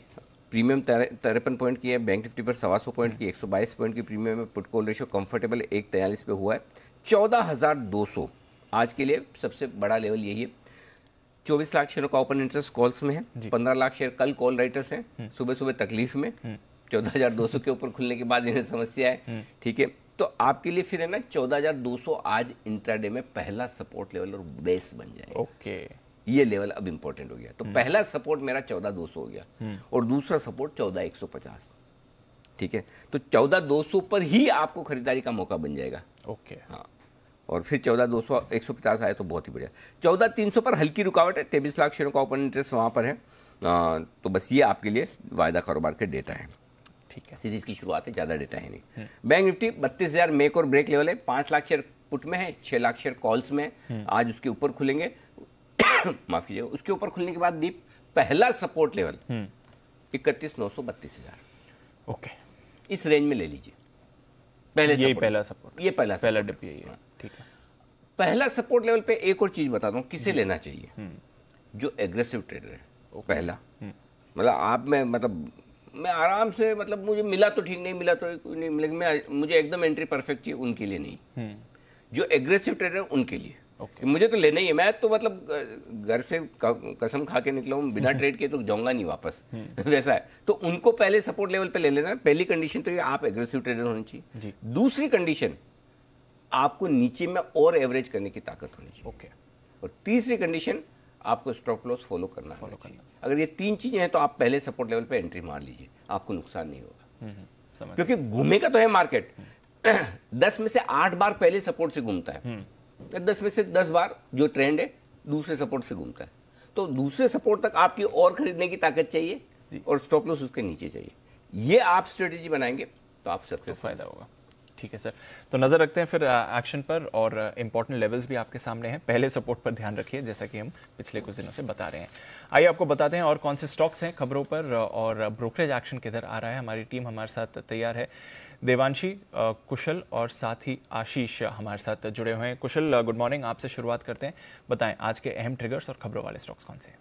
[SPEAKER 1] प्रीमियम 53 पॉइंट की है, बैंक निफ्टी पर 125 पॉइंट की, 122 पॉइंट की प्रीमियम में, पुट कॉल रेशियो कंफर्टेबल 1.43 पे हुआ है। 14,200 आज के लिए सबसे बड़ा लेवल यही है। 24 लाख शेयरों का ओपन इंटरेस्ट कॉल्स में है, 15 लाख शेयर कल कॉल राइटर्स हैं, सुबह सुबह तकलीफ में, 14,200 के ऊपर खुलने के बाद इन्हें समस्या है, ठीक है। तो आपके लिए फिर है ना 14,200 आज इंट्राडे में पहला सपोर्ट लेवल और बेस बन जाएगा।
[SPEAKER 2] ओके,
[SPEAKER 1] ये लेवल अब इंपॉर्टेंट हो गया। तो पहला सपोर्ट मेरा 14,200 हो गया और दूसरा सपोर्ट 14,150, ठीक है। तो 14,200 पर ही आपको खरीदारी का मौका बन जाएगा।
[SPEAKER 2] ओके,
[SPEAKER 1] हाँ, और फिर 14,200 150 आए तो बहुत ही बढ़िया। 14,300 पर हल्की रुकावट है, 23 लाख शेयरों का ओपन इंटरेस्ट वहाँ पर है। तो बस ये आपके लिए वायदा कारोबार के डेटा है,
[SPEAKER 2] ठीक है।
[SPEAKER 1] सीरीज की शुरुआत है, ज़्यादा डेटा है नहीं। बैंक निफ्टी 32,000 मेक और ब्रेक लेवल है, 5 लाख शेयर पुट में है, 6 लाख शेयर कॉल्स में है, आज उसके ऊपर खुलेंगे माफ कीजिएगा, उसके ऊपर खुलने के बाद दीप पहला सपोर्ट लेवल 31,900 32,000,
[SPEAKER 2] ओके,
[SPEAKER 1] इस रेंज में ले लीजिए। पहले
[SPEAKER 2] पहला सपोर्ट,
[SPEAKER 1] ये पहला
[SPEAKER 2] डिप यही है, ठीक है।
[SPEAKER 1] पहला सपोर्ट लेवल पे एक और चीज बताता हूँ, किसे लेना चाहिए, जो एग्रेसिव ट्रेडर है। पहला मतलब आप में मतलब मैं आराम से, मतलब मुझे मिला तो ठीक, नहीं मिला तो नहीं मिलेगा, मुझे एकदम एंट्री परफेक्ट चाहिए, उनके लिए नहीं। जो एग्रेसिव ट्रेडर उनके लिए मुझे तो लेना ही है। मैं तो मतलब घर से कसम खा के निकला हूँ, बिना ट्रेड के तो जाऊंगा नहीं वापस वैसा है। तो उनको पहले सपोर्ट लेवल पे ले लेना। पहली कंडीशन तो ये आप एग्रेसिव ट्रेडर होनी चाहिए। दूसरी कंडीशन, आपको नीचे में और एवरेज करने की ताकत होनी चाहिए।
[SPEAKER 2] ओके,
[SPEAKER 1] और तीसरी कंडीशन, आपको स्टॉप लॉस फॉलो करना चाहिए। अगर ये 3 चीजें हैं तो आप पहले सपोर्ट लेवल पे एंट्री मार लीजिए, आपको नुकसान नहीं होगा। क्योंकि घूमेगा तो है मार्केट 10 में से 8 बार पहले सपोर्ट से घूमता है, 10 में से 10 बार जो ट्रेंड है दूसरे सपोर्ट से घूमता है। तो दूसरे सपोर्ट तक आपकी और खरीदने की ताकत चाहिए और स्टॉप लॉस उसके नीचे चाहिए। ये आप स्ट्रेटेजी बनाएंगे तो आप सक्सेस
[SPEAKER 2] फायदा होगा। ठीक है सर, तो नजर रखते हैं फिर एक्शन पर, और इंपॉर्टेंट लेवल्स भी आपके सामने हैं। पहले सपोर्ट पर ध्यान रखिए, जैसा कि हम पिछले कुछ दिनों से बता रहे हैं। आइए आपको बताते हैं और कौन से स्टॉक्स हैं खबरों पर, और ब्रोकरेज एक्शन किधर आ रहा है। हमारी टीम हमारे साथ तैयार है, देवांशी, कुशल और साथ ही आशीष हमारे साथ जुड़े हुए हैं। कुशल, गुड मॉर्निंग, आपसे शुरुआत करते हैं। बताएं आज के अहम ट्रिगर्स और खबरों वाले स्टॉक्स कौन से हैं।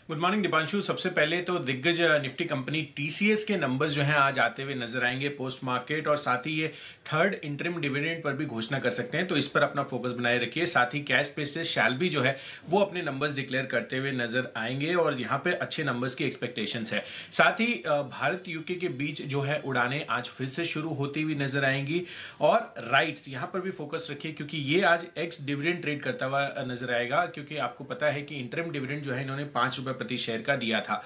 [SPEAKER 4] Good morning Deepanshu. सबसे पहले तो दिग्गज निफ्टी कंपनी टीसीएस के नंबर्स जो हैं आज आते हुए नजर आएंगे पोस्ट मार्केट, और साथ ही ये थर्ड इंटरिम डिविडेंड पर भी घोषणा कर सकते हैं, तो इस पर अपना फोकस बनाए रखिए। साथ ही कैश बेसिस शैल्बी जो है वो अपने नंबर्स डिक्लेयर करते हुए नजर आएंगे और यहाँ पे अच्छे नंबर्स की एक्सपेक्टेशंस है। साथ ही भारत यूके के बीच जो है उड़ानें आज फिर से शुरू होती हुई नजर आएंगी, और राइट्स यहाँ पर भी फोकस रखिए क्योंकि ये आज एक्स डिविडेंड ट्रेड करता हुआ नजर आएगा, क्योंकि आपको पता है कि इंटरिम डिविडेंड जो है इन्होंने ₹5 प्रति शेयर का दिया था।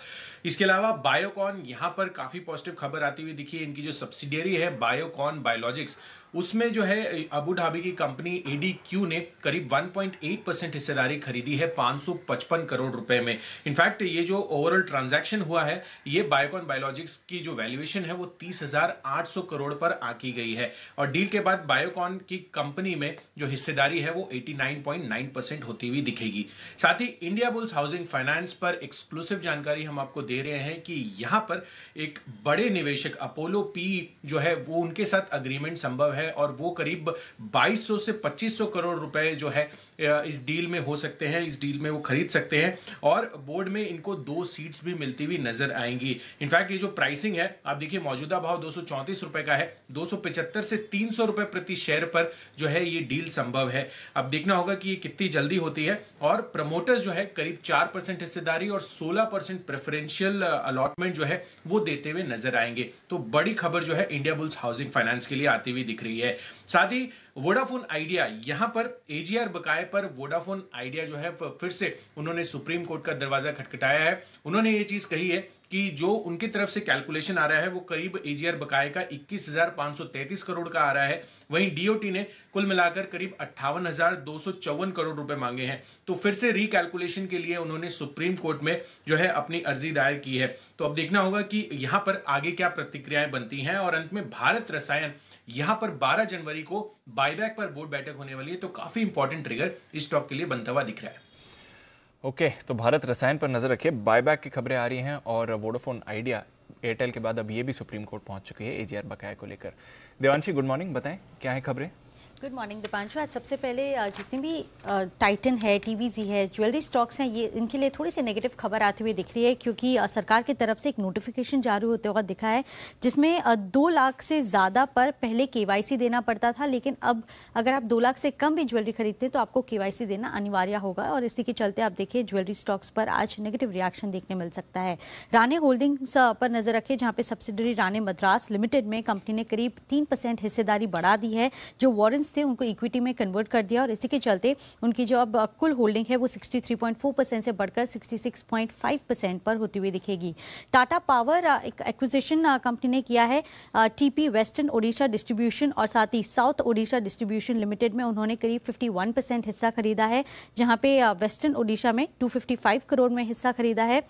[SPEAKER 4] इसके अलावा बायोकॉन, यहां पर काफी पॉजिटिव खबर आती हुई दिखी है। इनकी जो सब्सिडियरी है बायोकॉन बायोलॉजिक्स, उसमें जो है अबू धाबी की कंपनी एडीक्यू ने करीब 1.8% हिस्सेदारी खरीदी है 555 करोड़ रुपए में। इनफैक्ट ये जो ओवरऑल ट्रांजैक्शन हुआ है, ये बायोकॉन बायोलॉजिक्स की जो वैल्यूएशन है वो 30,800 करोड़ पर आकी गई है, और डील के बाद बायोकॉन की कंपनी में जो हिस्सेदारी है वो 89.9% होती हुई दिखेगी। साथ ही इंडिया बुल्स हाउसिंग फाइनेंस पर एक्सक्लूसिव जानकारी हम आपको दे रहे हैं कि यहां पर एक बड़े निवेशक अपोलो पी जो है वो उनके साथ अग्रीमेंट संभव है, और वो करीब 2200 से 2500 करोड़ रुपए जो है इस डील में हो सकते हैं, इस डील में वो खरीद सकते हैं, और बोर्ड में इनको 2 सीट्स भी मिलती हुई नजर आएंगी। इनफैक्ट ये जो प्राइसिंग है आप देखिए, मौजूदा भाव 234 रुपए का है, 275 से 300 रुपए प्रति शेयर पर जो है ये डील संभव है। अब देखना होगा कि ये कितनी जल्दी होती है, और प्रमोटर्स जो है करीब 4% हिस्सेदारी और 16% प्रेफरेंशियल अलॉटमेंट जो है वो देते हुए नजर आएंगे। तो बड़ी खबर जो है इंडिया बुल्स हाउसिंग फाइनेंस के लिए आती हुई दिख रही है। साथ ही वोडाफोन आइडिया, यहां पर एजीआर बकाये पर वोडाफोन आइडिया जो है फिर से उन्होंने सुप्रीम कोर्ट का दरवाजा खटखटाया है। उन्होंने ये चीज कही है कि जो उनकी तरफ से कैलकुलेशन आ रहा है वो करीब एजीआर बकाये का 21,533 करोड़ का आ रहा है। वहीं डीओटी ने कुल मिलाकर करीब 58,254 करोड़ रुपए मांगे हैं। तो फिर से रिकैलकुलेशन के लिए उन्होंने सुप्रीम कोर्ट में जो है अपनी अर्जी दायर की है। तो अब देखना होगा कि यहां पर आगे क्या प्रतिक्रियाएं बनती हैं। और अंत में भारत रसायन, यहां पर 12 जनवरी को बायबैक पर बोर्ड बैठक होने वाली है, तो काफी इंपॉर्टेंट ट्रिगर इस स्टॉक के लिए बनता हुआ दिख रहा है।
[SPEAKER 2] ओके, तो भारत रसायन पर नजर रखिए। बायबैक की खबरें आ रही हैं और वोडाफोन आइडिया, एयरटेल के बाद अब ये भी सुप्रीम कोर्ट पहुंच चुकी है एजीआर बकाया को लेकर। देवांशी, गुड मॉर्निंग, बताएं क्या है खबरें?
[SPEAKER 5] Good morning Deepanshu. आज सबसे पहले जितनी भी टाइटन है, टीवीजी है, ज्वेलरी स्टॉक्स हैं, ये इनके लिए थोड़ी सी नेगेटिव खबर आती हुई दिख रही है, क्योंकि सरकार की तरफ से एक नोटिफिकेशन जारी होते हुए दिखा है जिसमें 2 लाख से ज़्यादा पर पहले केवाईसी देना पड़ता था, लेकिन अब अगर आप 2 लाख से कम भी ज्वेलरी खरीदते हैं तो आपको केवाईसी देना अनिवार्य होगा। और इसी के चलते आप देखिए ज्वेलरी स्टॉक्स पर आज नेगेटिव रिएक्शन देखने मिल सकता है। राणे होल्डिंग्स पर नजर रखें, जहाँ पे सब्सिडरी राणे मद्रास लिमिटेड में कंपनी ने करीब 3% हिस्सेदारी बढ़ा दी है। जो वारंट्स थे उनको इक्विटी में कन्वर्ट कर दिया और इसी के चलते उनकी जो अब कुल होल्डिंग है वो 63.4% से बढ़कर 66.5% पर होती हुई दिखेगी। टाटा पावर एक एक्विजिशन कंपनी ने किया है टीपी वेस्टर्न ओडिशा डिस्ट्रीब्यूशन और साथ ही साउथ ओडिशा डिस्ट्रीब्यूशन लिमिटेड में उन्होंने करीब 51% हिस्सा खरीदा है, जहां पे वेस्टर्न ओडिशा में 255 करोड़ में हिस्सा खरीदा है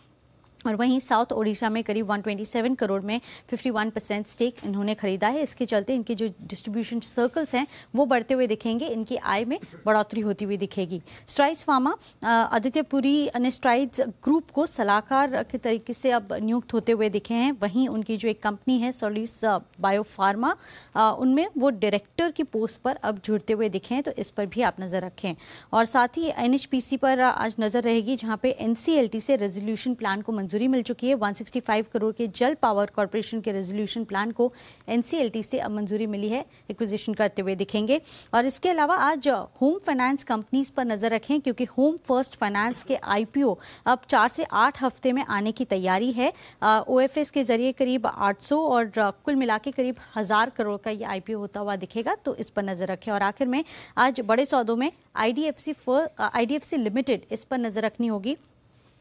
[SPEAKER 5] और वहीं साउथ ओडिशा में करीब 127 करोड़ में 51% स्टेक इन्होंने खरीदा है। इसके चलते इनके जो डिस्ट्रीब्यूशन सर्कल्स हैं वो बढ़ते हुए दिखेंगे, इनकी आय में बढ़ोतरी होती हुई दिखेगी। स्ट्राइड्स फार्मा, आदित्य पुरी ने स्ट्राइड्स ग्रुप को सलाहकार के तरीके से अब नियुक्त होते हुए दिखे हैं। वहीं उनकी जो एक कंपनी है सोलिस बायो फार्मा, उनमें वो डायरेक्टर की पोस्ट पर अब जुड़ते हुए दिखे हैं, तो इस पर भी आप नज़र रखें। और साथ ही NHPC पर आज नज़र रहेगी, जहाँ पे NCLT से रेजोल्यूशन प्लान को मंजूरी मिल चुकी है। 165 करोड़ के जल पावर कॉर्पोरेशन के रेजोल्यूशन प्लान को NCLT से अब मंजूरी मिली है, एक्विजिशन करते हुए दिखेंगे। और इसके अलावा आज होम फाइनेंस कंपनीज पर नजर रखें, क्योंकि होम फर्स्ट फाइनेंस के IPO अब 4 से 8 हफ्ते में आने की तैयारी है। OFS के जरिए करीब 800 और कुल मिला के करीब 1000 करोड़ का ये IPO होता हुआ दिखेगा, तो इस पर नजर रखें। और आखिर में आज बड़े सौदों में IDFC लिमिटेड, इस पर नजर रखनी होगी।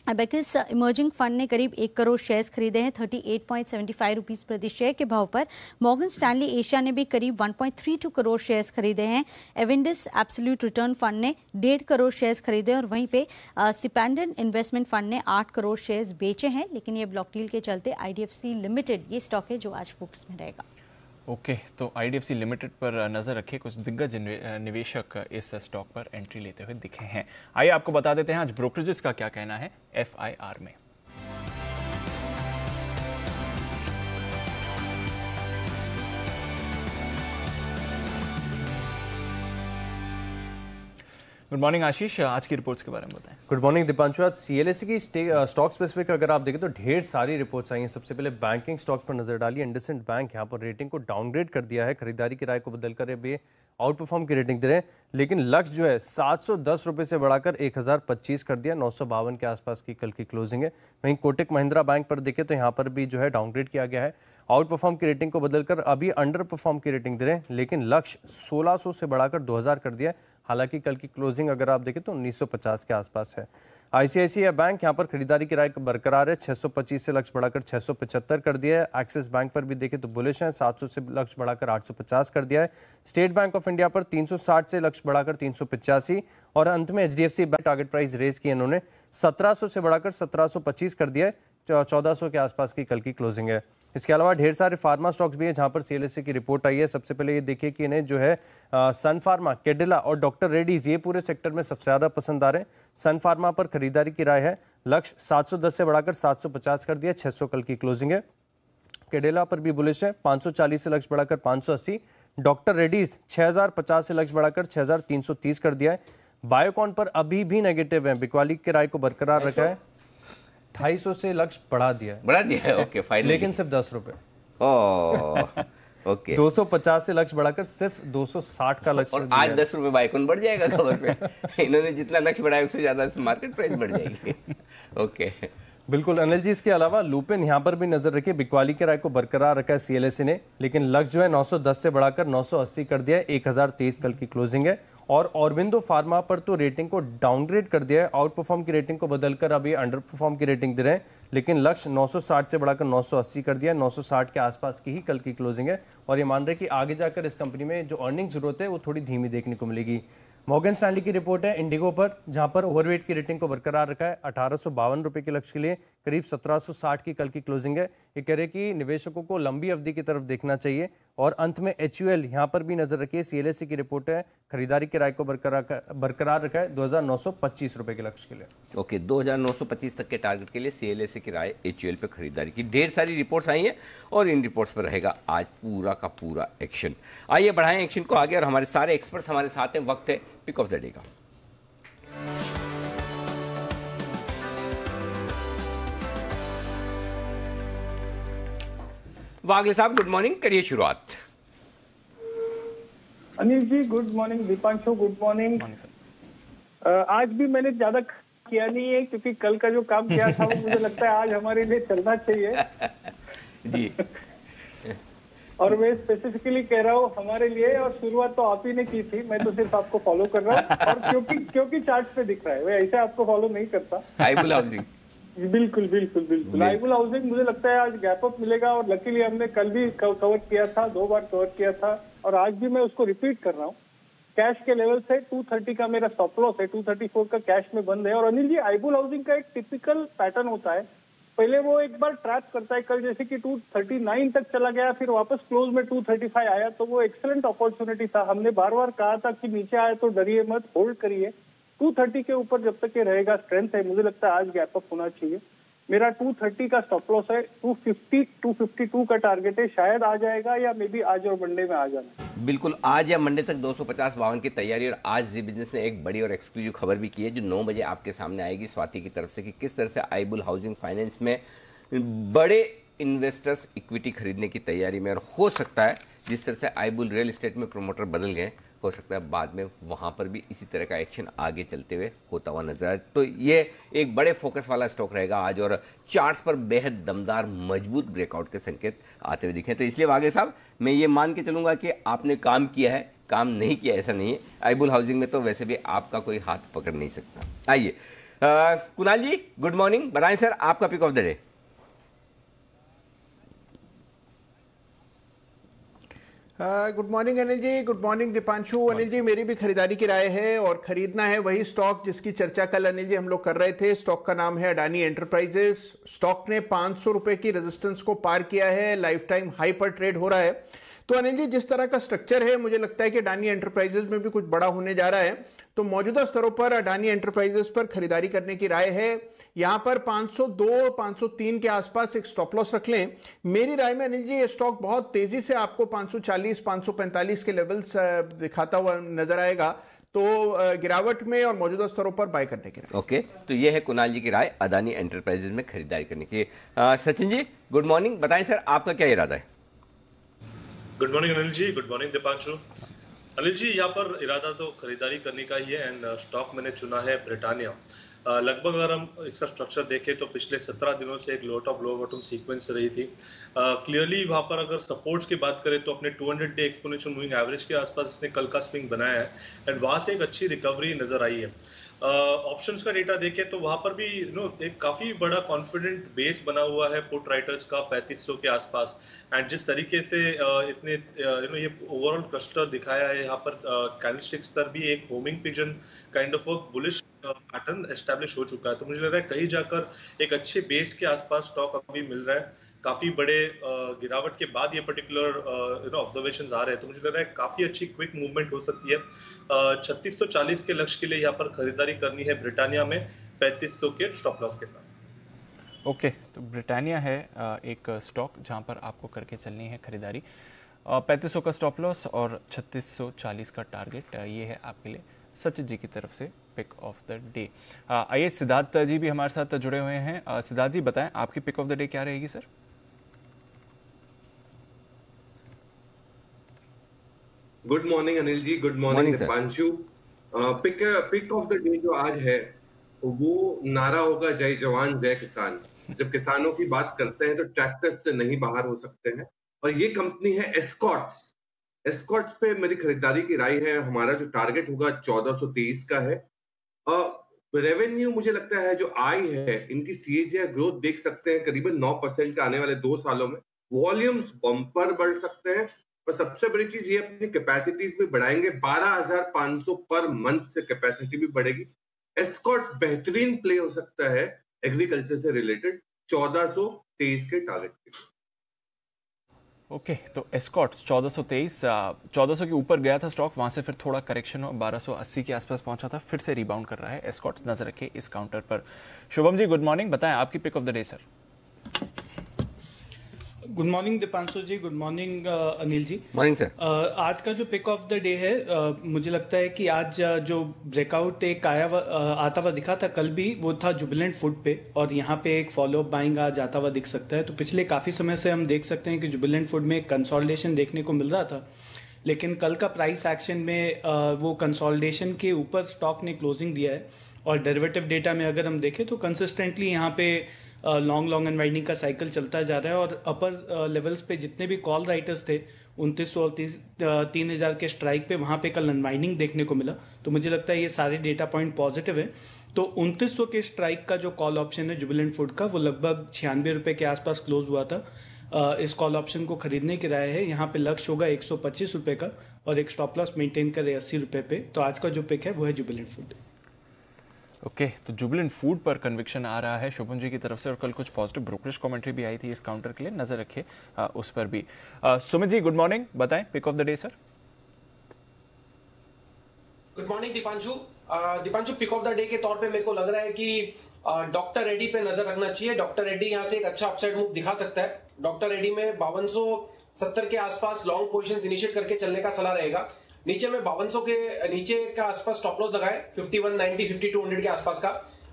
[SPEAKER 5] अबेकस इमर्जिंग फंड ने करीब 1 करोड़ शेयर्स खरीदे हैं 38.75 रुपीस प्रति शेयर के भाव पर। मॉर्गन स्टैनली एशिया ने भी करीब 1.32 करोड़ शेयर्स खरीदे हैं। एविंडस एब्सोल्यूट रिटर्न फंड ने 1.5 करोड़ शेयर्स खरीदे और वहीं पे सिपेंडन इन्वेस्टमेंट फंड ने 8 करोड़ शेयर्स बेचे हैं। लेकिन ये ब्लॉक डील के चलते IDFC लिमिटेड ये स्टॉक है जो आज फोकस में रहेगा।
[SPEAKER 2] ओके, तो IDFC लिमिटेड पर नजर रखिए। कुछ दिग्गज निवेशक इस स्टॉक पर एंट्री लेते हुए दिखे हैं। आइए आपको बता देते हैं आज ब्रोकरेजेस का क्या कहना है FIR में। गुड मॉर्निंग आशीष, आज की रिपोर्ट्स के बारे में बताएं।
[SPEAKER 6] Good morning Deepanshu. आज CLSE की स्टॉक स्पेसिफिक अगर आप देखें तो ढेर सारी रिपोर्ट्स आई हैं। सबसे पहले बैंकिंग स्टॉक्स पर नजर डाली। इंडसइंड बैंक यहाँ पर रेटिंग को डाउनग्रेड कर दिया है, खरीदारी की राय को बदलकर अब ये आउट परफॉर्म की रेटिंग दे रहे हैं, लेकिन लक्ष्य जो है 710 रुपये से बढ़ाकर 1025 कर दिया। 952 के आसपास की कल की क्लोजिंग है। वहीं कोटक महिंद्रा बैंक पर देखें तो यहाँ पर भी जो है डाउनग्रेड किया गया है, आउट परफॉर्म की रेटिंग को बदलकर अभी अंडर परफॉर्म की रेटिंग दे रहे हैं, लेकिन लक्ष्य 1600 से बढ़ाकर 2000 कर दिया है। हालांकि कल की क्लोजिंग अगर आप देखें तो 1950 के आसपास है। ICICI बैंक यहाँ पर खरीदारी की राय बरकरार है, 625 से लक्ष्य बढ़ाकर 675 कर दिया है। एक्सिस बैंक पर भी देखें तो बुलिश है, 700 से लक्ष्य बढ़ाकर 850 कर दिया है। स्टेट बैंक ऑफ इंडिया पर 360 से लक्ष्य बढ़ाकर 385 और अंत में HDFC bank target price raise की इन्होंने 1700 से बढ़ाकर 1725 कर दिया है। 1400 के आसपास की कल की क्लोजिंग है। इसके अलावा ढेर सारे फार्मा स्टॉक्स भी हैं जहां पर CLSE की रिपोर्ट आई है। सबसे पहले ये देखिए कि इन्हें जो है सन फार्मा, कैडिला और डॉक्टर रेड्डीज ये पूरे सेक्टर में सबसे ज्यादा पसंद आ रहे हैं। सन फार्मा पर खरीदारी की राय है, लक्ष्य 710 से बढ़ाकर 750 कर दिया, 600 कल की क्लोजिंग है। कैडिला पर भी बुलिश है, 540 से लक्ष्य बढ़ाकर 580। डॉक्टर रेड्डीज 6050 से लक्ष्य बढ़ाकर 6330 कर दिया है। बायोकॉन पर अभी भी नेगेटिव है, बिकवाली की राय को बरकरार रखा है, 250 से लक्ष्य बढ़ा दिया है।
[SPEAKER 1] ओके, फाइनली
[SPEAKER 6] लेकिन सिर्फ 10 रुपए।
[SPEAKER 1] ओके,
[SPEAKER 6] 250 से लक्ष्य बढ़ाकर सिर्फ 260 का लक्ष्य।
[SPEAKER 1] और आज 10 रुपए बाइकॉन बढ़ जाएगा खबर पे। इन्होंने जितना लक्ष्य बढ़ाया उससे ज्यादा मार्केट प्राइस बढ़ जाएगी। ओके,
[SPEAKER 6] बिल्कुल अनिल जी। इसके अलावा लुपिन यहाँ पर भी नजर रखिए, बिकवाली के राय को बरकरार रखा है CLSE ने, लेकिन लक्ष्य जो है 910 से बढ़ाकर 980 कर दिया है। 1023 कल की क्लोजिंग है। और ऑरबिंदो फार्मा पर तो रेटिंग को डाउनग्रेड कर दिया है, आउट परफॉर्म की रेटिंग को बदलकर अभी अंडर परफॉर्म की रेटिंग दे रहे हैं, लेकिन लक्ष्य 960 से बढ़ाकर 980 कर दिया। 960 के आसपास की ही कल की क्लोजिंग है और ये मान रहे हैं कि आगे जाकर इस कंपनी में जो अर्निंग जरूरत है वो थोड़ी धीमी देखने को मिलेगी। मॉर्गन स्टैनली की रिपोर्ट है इंडिगो पर, जहां पर ओवरवेट की रेटिंग को बरकरार रखा है। 1852 रुपए के लक्ष्य के लिए करीब 1760 की कल की क्लोजिंग है। ये कह रहे हैं कि निवेशकों को लंबी अवधि की तरफ देखना चाहिए। और अंत में HUL यहां पर भी नजर रखिए। CLSA की रिपोर्ट है, खरीदारी की राय को बरकरार रखा है 2925 रुपए के लक्ष्य के लिए।
[SPEAKER 1] ओके, 2925 तक के टारगेट के लिए CLSA की राय HUL पे खरीदारी की। ढेर सारी रिपोर्ट्स आई हैं और इन रिपोर्ट्स पर रहेगा आज पूरा का पूरा एक्शन। आइए बढ़ाएं एक्शन को आगे और हमारे सारे एक्सपर्ट्स हमारे साथ हैं। वक्त है पिक ऑफ द डे का। वागले साहब गुड मॉर्निंग, करिए शुरुआत।
[SPEAKER 7] Anil ji good morning, Deepanshu good morning. आज भी मैंने ज्यादा किया नहीं है क्योंकि कल का जो काम किया था वो मुझे लगता है आज हमारे लिए चलना चाहिए
[SPEAKER 1] जी।
[SPEAKER 7] और मैं स्पेसिफिकली कह रहा हूँ हमारे लिए, और शुरुआत तो आप ही ने की थी, मैं तो सिर्फ आपको फॉलो कर रहा हूँ। और क्योंकि चार्ट पे दिख रहा है, मैं ऐसे आपको फॉलो नहीं करता।
[SPEAKER 1] आइबुल हाउसिंग
[SPEAKER 7] बिल्कुल बिल्कुल बिल्कुल। आइबुल हाउसिंग मुझे लगता है आज गैप अप मिलेगा और लकीली हमने कल भी कवर किया था, 2 बार कवर किया था और आज भी मैं उसको रिपीट कर रहा हूँ। कैश के लेवल से 230 का मेरा स्टॉप लॉस है, 234 का कैश में बंद है। और अनिल जी आइबुल हाउसिंग का एक टिपिकल पैटर्न होता है, पहले वो एक बार ट्रैप करता है, कल जैसे कि 239 तक चला गया, फिर वापस क्लोज में 235 आया, तो वो एक्सेलेंट अपॉर्चुनिटी था। हमने बार बार कहा था कि नीचे आए तो डरिए मत, होल्ड करिए। 230 के ऊपर जब तक ये रहेगा स्ट्रेंथ है, मुझे लगता है आज गैप अप होना चाहिए। मेरा 230 का स्टॉप लॉस है, 250 252 का टारगेट है, शायद आ जाएगा या मे बी आज और मंडे में आ जाना।
[SPEAKER 1] बिल्कुल, आज या मंडे तक 250-52 की तैयारी। और आज जी बिजनेस ने एक बड़ी और एक्सक्लूसिव खबर भी की है जो 9 बजे आपके सामने आएगी स्वाति की तरफ से, कि किस तरह से आइबुल हाउसिंग फाइनेंस में बड़े इन्वेस्टर्स इक्विटी खरीदने की तैयारी में। और हो सकता है जिस तरह से आइबुल रियल एस्टेट में प्रोमोटर बदल गए, हो सकता है बाद में वहां पर भी इसी तरह का एक्शन आगे चलते हुए होता हुआ नजर आए। तो ये एक बड़े फोकस वाला स्टॉक रहेगा आज और चार्ट्स पर बेहद दमदार मजबूत ब्रेकआउट के संकेत आते हुए दिखे। तो इसलिए वागे साहब मैं ये मान के चलूंगा कि आपने काम किया है, काम नहीं किया ऐसा नहीं है। आइबुल हाउसिंग में तो वैसे भी आपका कोई हाथ पकड़ नहीं सकता। आइए कुणाल जी गुड मॉर्निंग, बताएं सर आपका pick of the day.
[SPEAKER 8] Good morning Anil ji, good morning Deepanshu. Anil ji मेरी भी खरीदारी की राय है और खरीदना है वही स्टॉक जिसकी चर्चा कल अनिल जी हम लोग कर रहे थे। स्टॉक का नाम है अडानी एंटरप्राइजेस। स्टॉक ने 500 रुपए की रेजिस्टेंस को पार किया है, लाइफ टाइम हाई पर ट्रेड हो रहा है। तो अनिल जी जिस तरह का स्ट्रक्चर है, मुझे लगता है कि अडानी एंटरप्राइजेस में भी कुछ बड़ा होने जा रहा है। तो मौजूदा स्तरों पर अडानी एंटरप्राइजेस पर खरीदारी करने की राय है। यहां पर 502 503 के आसपास एक स्टॉप लॉस रख लें। मेरी राय में अनिल जी ये स्टॉक बहुत तेजी से आपको 540 545 के लेवल्स दिखाता हुआ नजर आएगा। तो गिरावट में और मौजूदा स्तरों पर बाय करने की राय।
[SPEAKER 1] ओके, तो ये है कुणाल जी की राय अदानी एंटरप्राइजेज में खरीदारी करने की। सचिन जी गुड मॉर्निंग, बताएं सर आपका क्या इरादा है।
[SPEAKER 9] Good morning Anil ji, good morning Deepanshu. Anil जी यहाँ पर इरादा तो खरीदारी करने का ही है एंड स्टॉक मैंने चुना है ब्रिटानिया। लगभग अगर हम इसका स्ट्रक्चर देखें तो पिछले 17 दिनों से एक लो टॉप लो बॉटम सीक्वेंस रही थी। क्लियरली वहाँ पर अगर सपोर्ट्स की बात करें तो अपने 200 डे एक्सपोनेंशियल मूविंग एवरेज के आसपास इसने कल का स्विंग बनाया है एंड वहाँ से एक अच्छी रिकवरी नजर आई है। ऑप्शंस का डेटा देखें तो वहाँ पर भी एक काफी बड़ा कॉन्फिडेंट बेस बना हुआ है पुट राइटर्स का 3500 के आसपास। एंड जिस तरीके से इसने ये ओवरऑल क्लस्टर दिखाया है, यहाँ पर कैंडलस्टिक्स पर भी एक homing pigeon kind of bullish pattern establish हो चुका है। तो मुझे लग रहा है कई जाकर एक अच्छे बेस के आसपास स्टॉक अभी मिल रहा है। काफी बड़े गिरावट के बाद ये पर्टिकुलर ऑब्जर्वेशंस आ रहे हैं, तो मुझे लग रहा है काफी अच्छी क्विक मूवमेंट हो सकती है। 3640 के लक्ष्य के लिए यहाँ पर खरीदारी करनी है ब्रिटानिया में 3500 के स्टॉप लॉस के साथ।
[SPEAKER 2] ओके, तो ब्रिटानिया है एक स्टॉक जहां पर आपको करके चलनी है खरीदारी। 3500 का स्टॉप लॉस और 3640 का टारगेट, ये है आपके लिए सचिन जी की तरफ से पिक ऑफ द डे। आइए सिद्धार्थ जी भी हमारे साथ जुड़े हुए हैं। सिद्धार्थ जी बताएं आपकी पिक ऑफ द डे क्या रहेगी sir.
[SPEAKER 10] Good morning Anil ji, good morning Dipanshu. Pick of the day जो आज है वो नारा होगा जय जवान जय किसान। जब किसानों की बात करते हैं तो ट्रैक्टर्स से नहीं बाहर हो सकते हैं, और ये कंपनी है एस्कॉर्ट्स। एस्कॉर्ट्स पे मेरी खरीदारी की राय है। हमारा जो टारगेट होगा 1423 का है। रेवेन्यू मुझे लगता है जो आय है इनकी CAGR ग्रोथ देख सकते हैं करीबन 9% का आने वाले 2 सालों में। वॉल्यूम्स बम्पर बढ़ सकते हैं और सबसे बड़ी चीज ये अपनी कैपेसिटीज भी बढ़ाएंगे। 12,500 पर मंथ से कैपेसिटी भी बढ़ेगी। एस्कॉर्ट्स बेहतरीन प्ले हो सकता है एग्रीकल्चर से रिलेटेड 1423 के टारगेट के।
[SPEAKER 2] ओके तो एस्कॉर्ट्स 1423 के ऊपर गया था स्टॉक, वहां से फिर थोड़ा करेक्शन हो 1280 के आसपास पहुंचा था, फिर से रिबाउंड कर रहा है एस्कॉर्ट्स। नजर रखिए इस काउंटर पर। शुभम जी गुड मॉर्निंग, बताएं आपकी pick of the day sir.
[SPEAKER 11] Good morning Dipanshu ji, good morning Anil ji.
[SPEAKER 1] Morning sir.
[SPEAKER 11] आज का जो पिक ऑफ द डे है मुझे लगता है कि आज जो ब्रेकआउट एक आता हुआ दिखा था कल भी, वो था जुबिलेंट फूड पे, और यहाँ पे एक फॉलो अप बाइंग आज आता हुआ दिख सकता है। तो पिछले काफ़ी समय से हम देख सकते हैं कि जुबिलेंट फूड में एक कंसोलिडेशन देखने को मिल रहा था, लेकिन कल का प्राइस एक्शन में वो कंसोलिडेशन के ऊपर स्टॉक ने क्लोजिंग दिया है। और डेरिवेटिव डेटा में अगर हम देखें तो कंसिस्टेंटली यहाँ पे लॉन्ग अनवाइंडिंग का साइकिल चलता जा रहा है, और अपर लेवल्स पे जितने भी कॉल राइटर्स थे 2900 और 3000 के स्ट्राइक पे, वहाँ पे कल अनवाइंडिंग देखने को मिला। तो मुझे लगता है ये सारे डेटा पॉइंट पॉजिटिव है। तो 2900 के स्ट्राइक का जो कॉल ऑप्शन है जुबिलेंट फूड का, वो लगभग 96 रुपये के आसपास क्लोज हुआ था। इस कॉल ऑप्शन को खरीदने की राय है। यहाँ पे लक्ष्य होगा 125 रुपये का, और एक स्टॉप लॉस मेंटेन करे 80 रुपये पे। तो आज का जो पिक है वो है जुबिलेंट फूड।
[SPEAKER 2] ओके तो जुबिलेंट फूड पर कन्विक्शन आ रहा है शुभम जी की तरफ से, और कल कुछ पॉजिटिव ब्रोकरेज कमेंट्री भी आई थी इस काउंटर के लिए, नजर रखिए उस पर भी। सुमित जी गुड मॉर्निंग, बताएं pick of the day sir.
[SPEAKER 12] Good morning Dipanshu, pick of the day के तौर पे मेरे को लग रहा है कि डॉक्टर रेड्डी पे नजर रखना चाहिए। डॉक्टर रेड्डी यहाँ से एक अच्छा अपसाइड मूव दिखा सकता है। डॉक्टर रेड्डी में 5270 के आसपास लॉन्ग पोजीशंस इनिशिएट करके चलने का सलाह रहेगा। नीचे में 5200 के नीचे का आसपास स्टॉप लॉस लगाए 5190 5200 के आसपास का।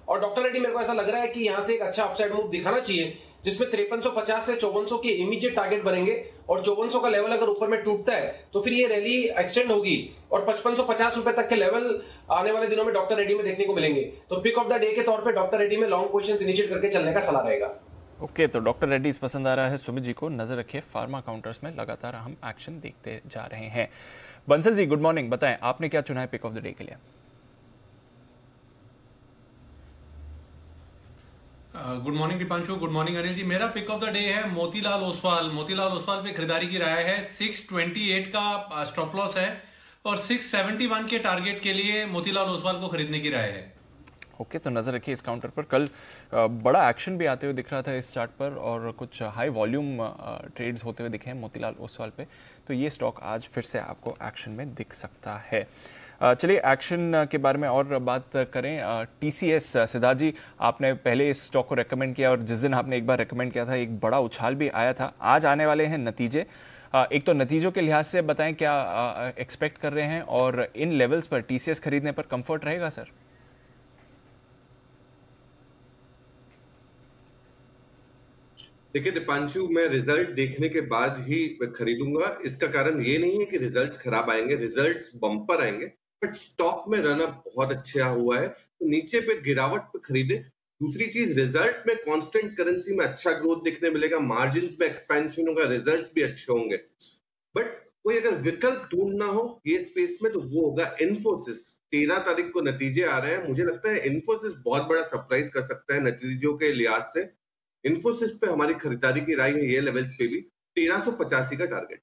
[SPEAKER 12] और डॉक्टर रेड्डी मेरे को ऐसा लग रहा है कि यहाँ से एक अच्छा अपसाइड मूव दिखाना चाहिए, जिसमें 5350 से 5400 के इमीडिएट टारगेट बनेंगे, और 5400 का लेवल अगर ऊपर में टूटता है तो फिर ये रैली एक्सटेंड होगी, और 5550 रुपए तक के लेवल आने वाले दिनों में डॉक्टर रेड्डी में देखने को मिलेंगे। तो पिक ऑफ द डे के तौर पर डॉक्टर रेड्डी में लॉन्ग पोजीशंस इनिशिएट करके चलने का सलाह रहेगा।
[SPEAKER 2] ओके तो डॉक्टर रेड्डी पसंद आ रहा है सुमित जी को, नजर रखिए फार्मा काउंटर्स में लगातार हम एक्शन देखते जा रहे हैं। बंसल जी गुड मॉर्निंग, बताएं आपने क्या चुना है पिक ऑफ द डे के लिए।
[SPEAKER 4] Good morning Deepanshu, good morning Anil ji. मेरा पिक ऑफ द डे है मोतीलाल ओसवाल। मोतीलाल ओसवाल पे खरीदारी की राय है। 628 का स्टॉप लॉस है, और 671 के टारगेट के लिए मोतीलाल ओसवाल को खरीदने की राय है।
[SPEAKER 2] ओके तो नजर रखिए इस काउंटर पर। कल बड़ा एक्शन भी आते हुए दिख रहा था इस चार्ट पर, और कुछ हाई वॉल्यूम ट्रेड्स होते हुए दिखे हैं मोतीलाल ओसवाल पे, तो ये स्टॉक आज फिर से आपको एक्शन में दिख सकता है। चलिए एक्शन के बारे में और बात करें। TCS सिद्धार्थ जी, आपने पहले इस स्टॉक को रेकमेंड किया, और जिस दिन आपने एक बार रेकमेंड किया था एक बड़ा उछाल भी आया था। आज आने वाले हैं नतीजे, एक तो नतीजों के लिहाज से बताएं क्या एक्सपेक्ट कर रहे हैं, और इन लेवल्स पर TCS खरीदने पर कंफर्ट रहेगा सर?
[SPEAKER 10] देखिए दीपांशु, मैं रिजल्ट देखने के बाद ही खरीदूंगा। इसका कारण ये नहीं है कि रिजल्ट्स खराब आएंगे, रिजल्ट्स बम्पर आएंगे, बट स्टॉक में रनअप बहुत अच्छा हुआ है, तो नीचे पे गिरावट पे खरीदे। दूसरी चीज, रिजल्ट में कांस्टेंट करेंसी में अच्छा ग्रोथ देखने मिलेगा, मार्जिन में एक्सपेंशन होगा, रिजल्ट्स भी अच्छे होंगे। बट कोई अगर विकल्प ढूंढना हो ये स्पेस में तो वो होगा इन्फोसिस। 13 तारीख को नतीजे आ रहे हैं, मुझे लगता है इन्फोसिस बहुत बड़ा सरप्राइज कर सकता है नतीजों के लिहाज से। इन्फोसिस पे हमारी खरीदारी की राय है, ये लेवल्स पे भी 1385 का टारगेट।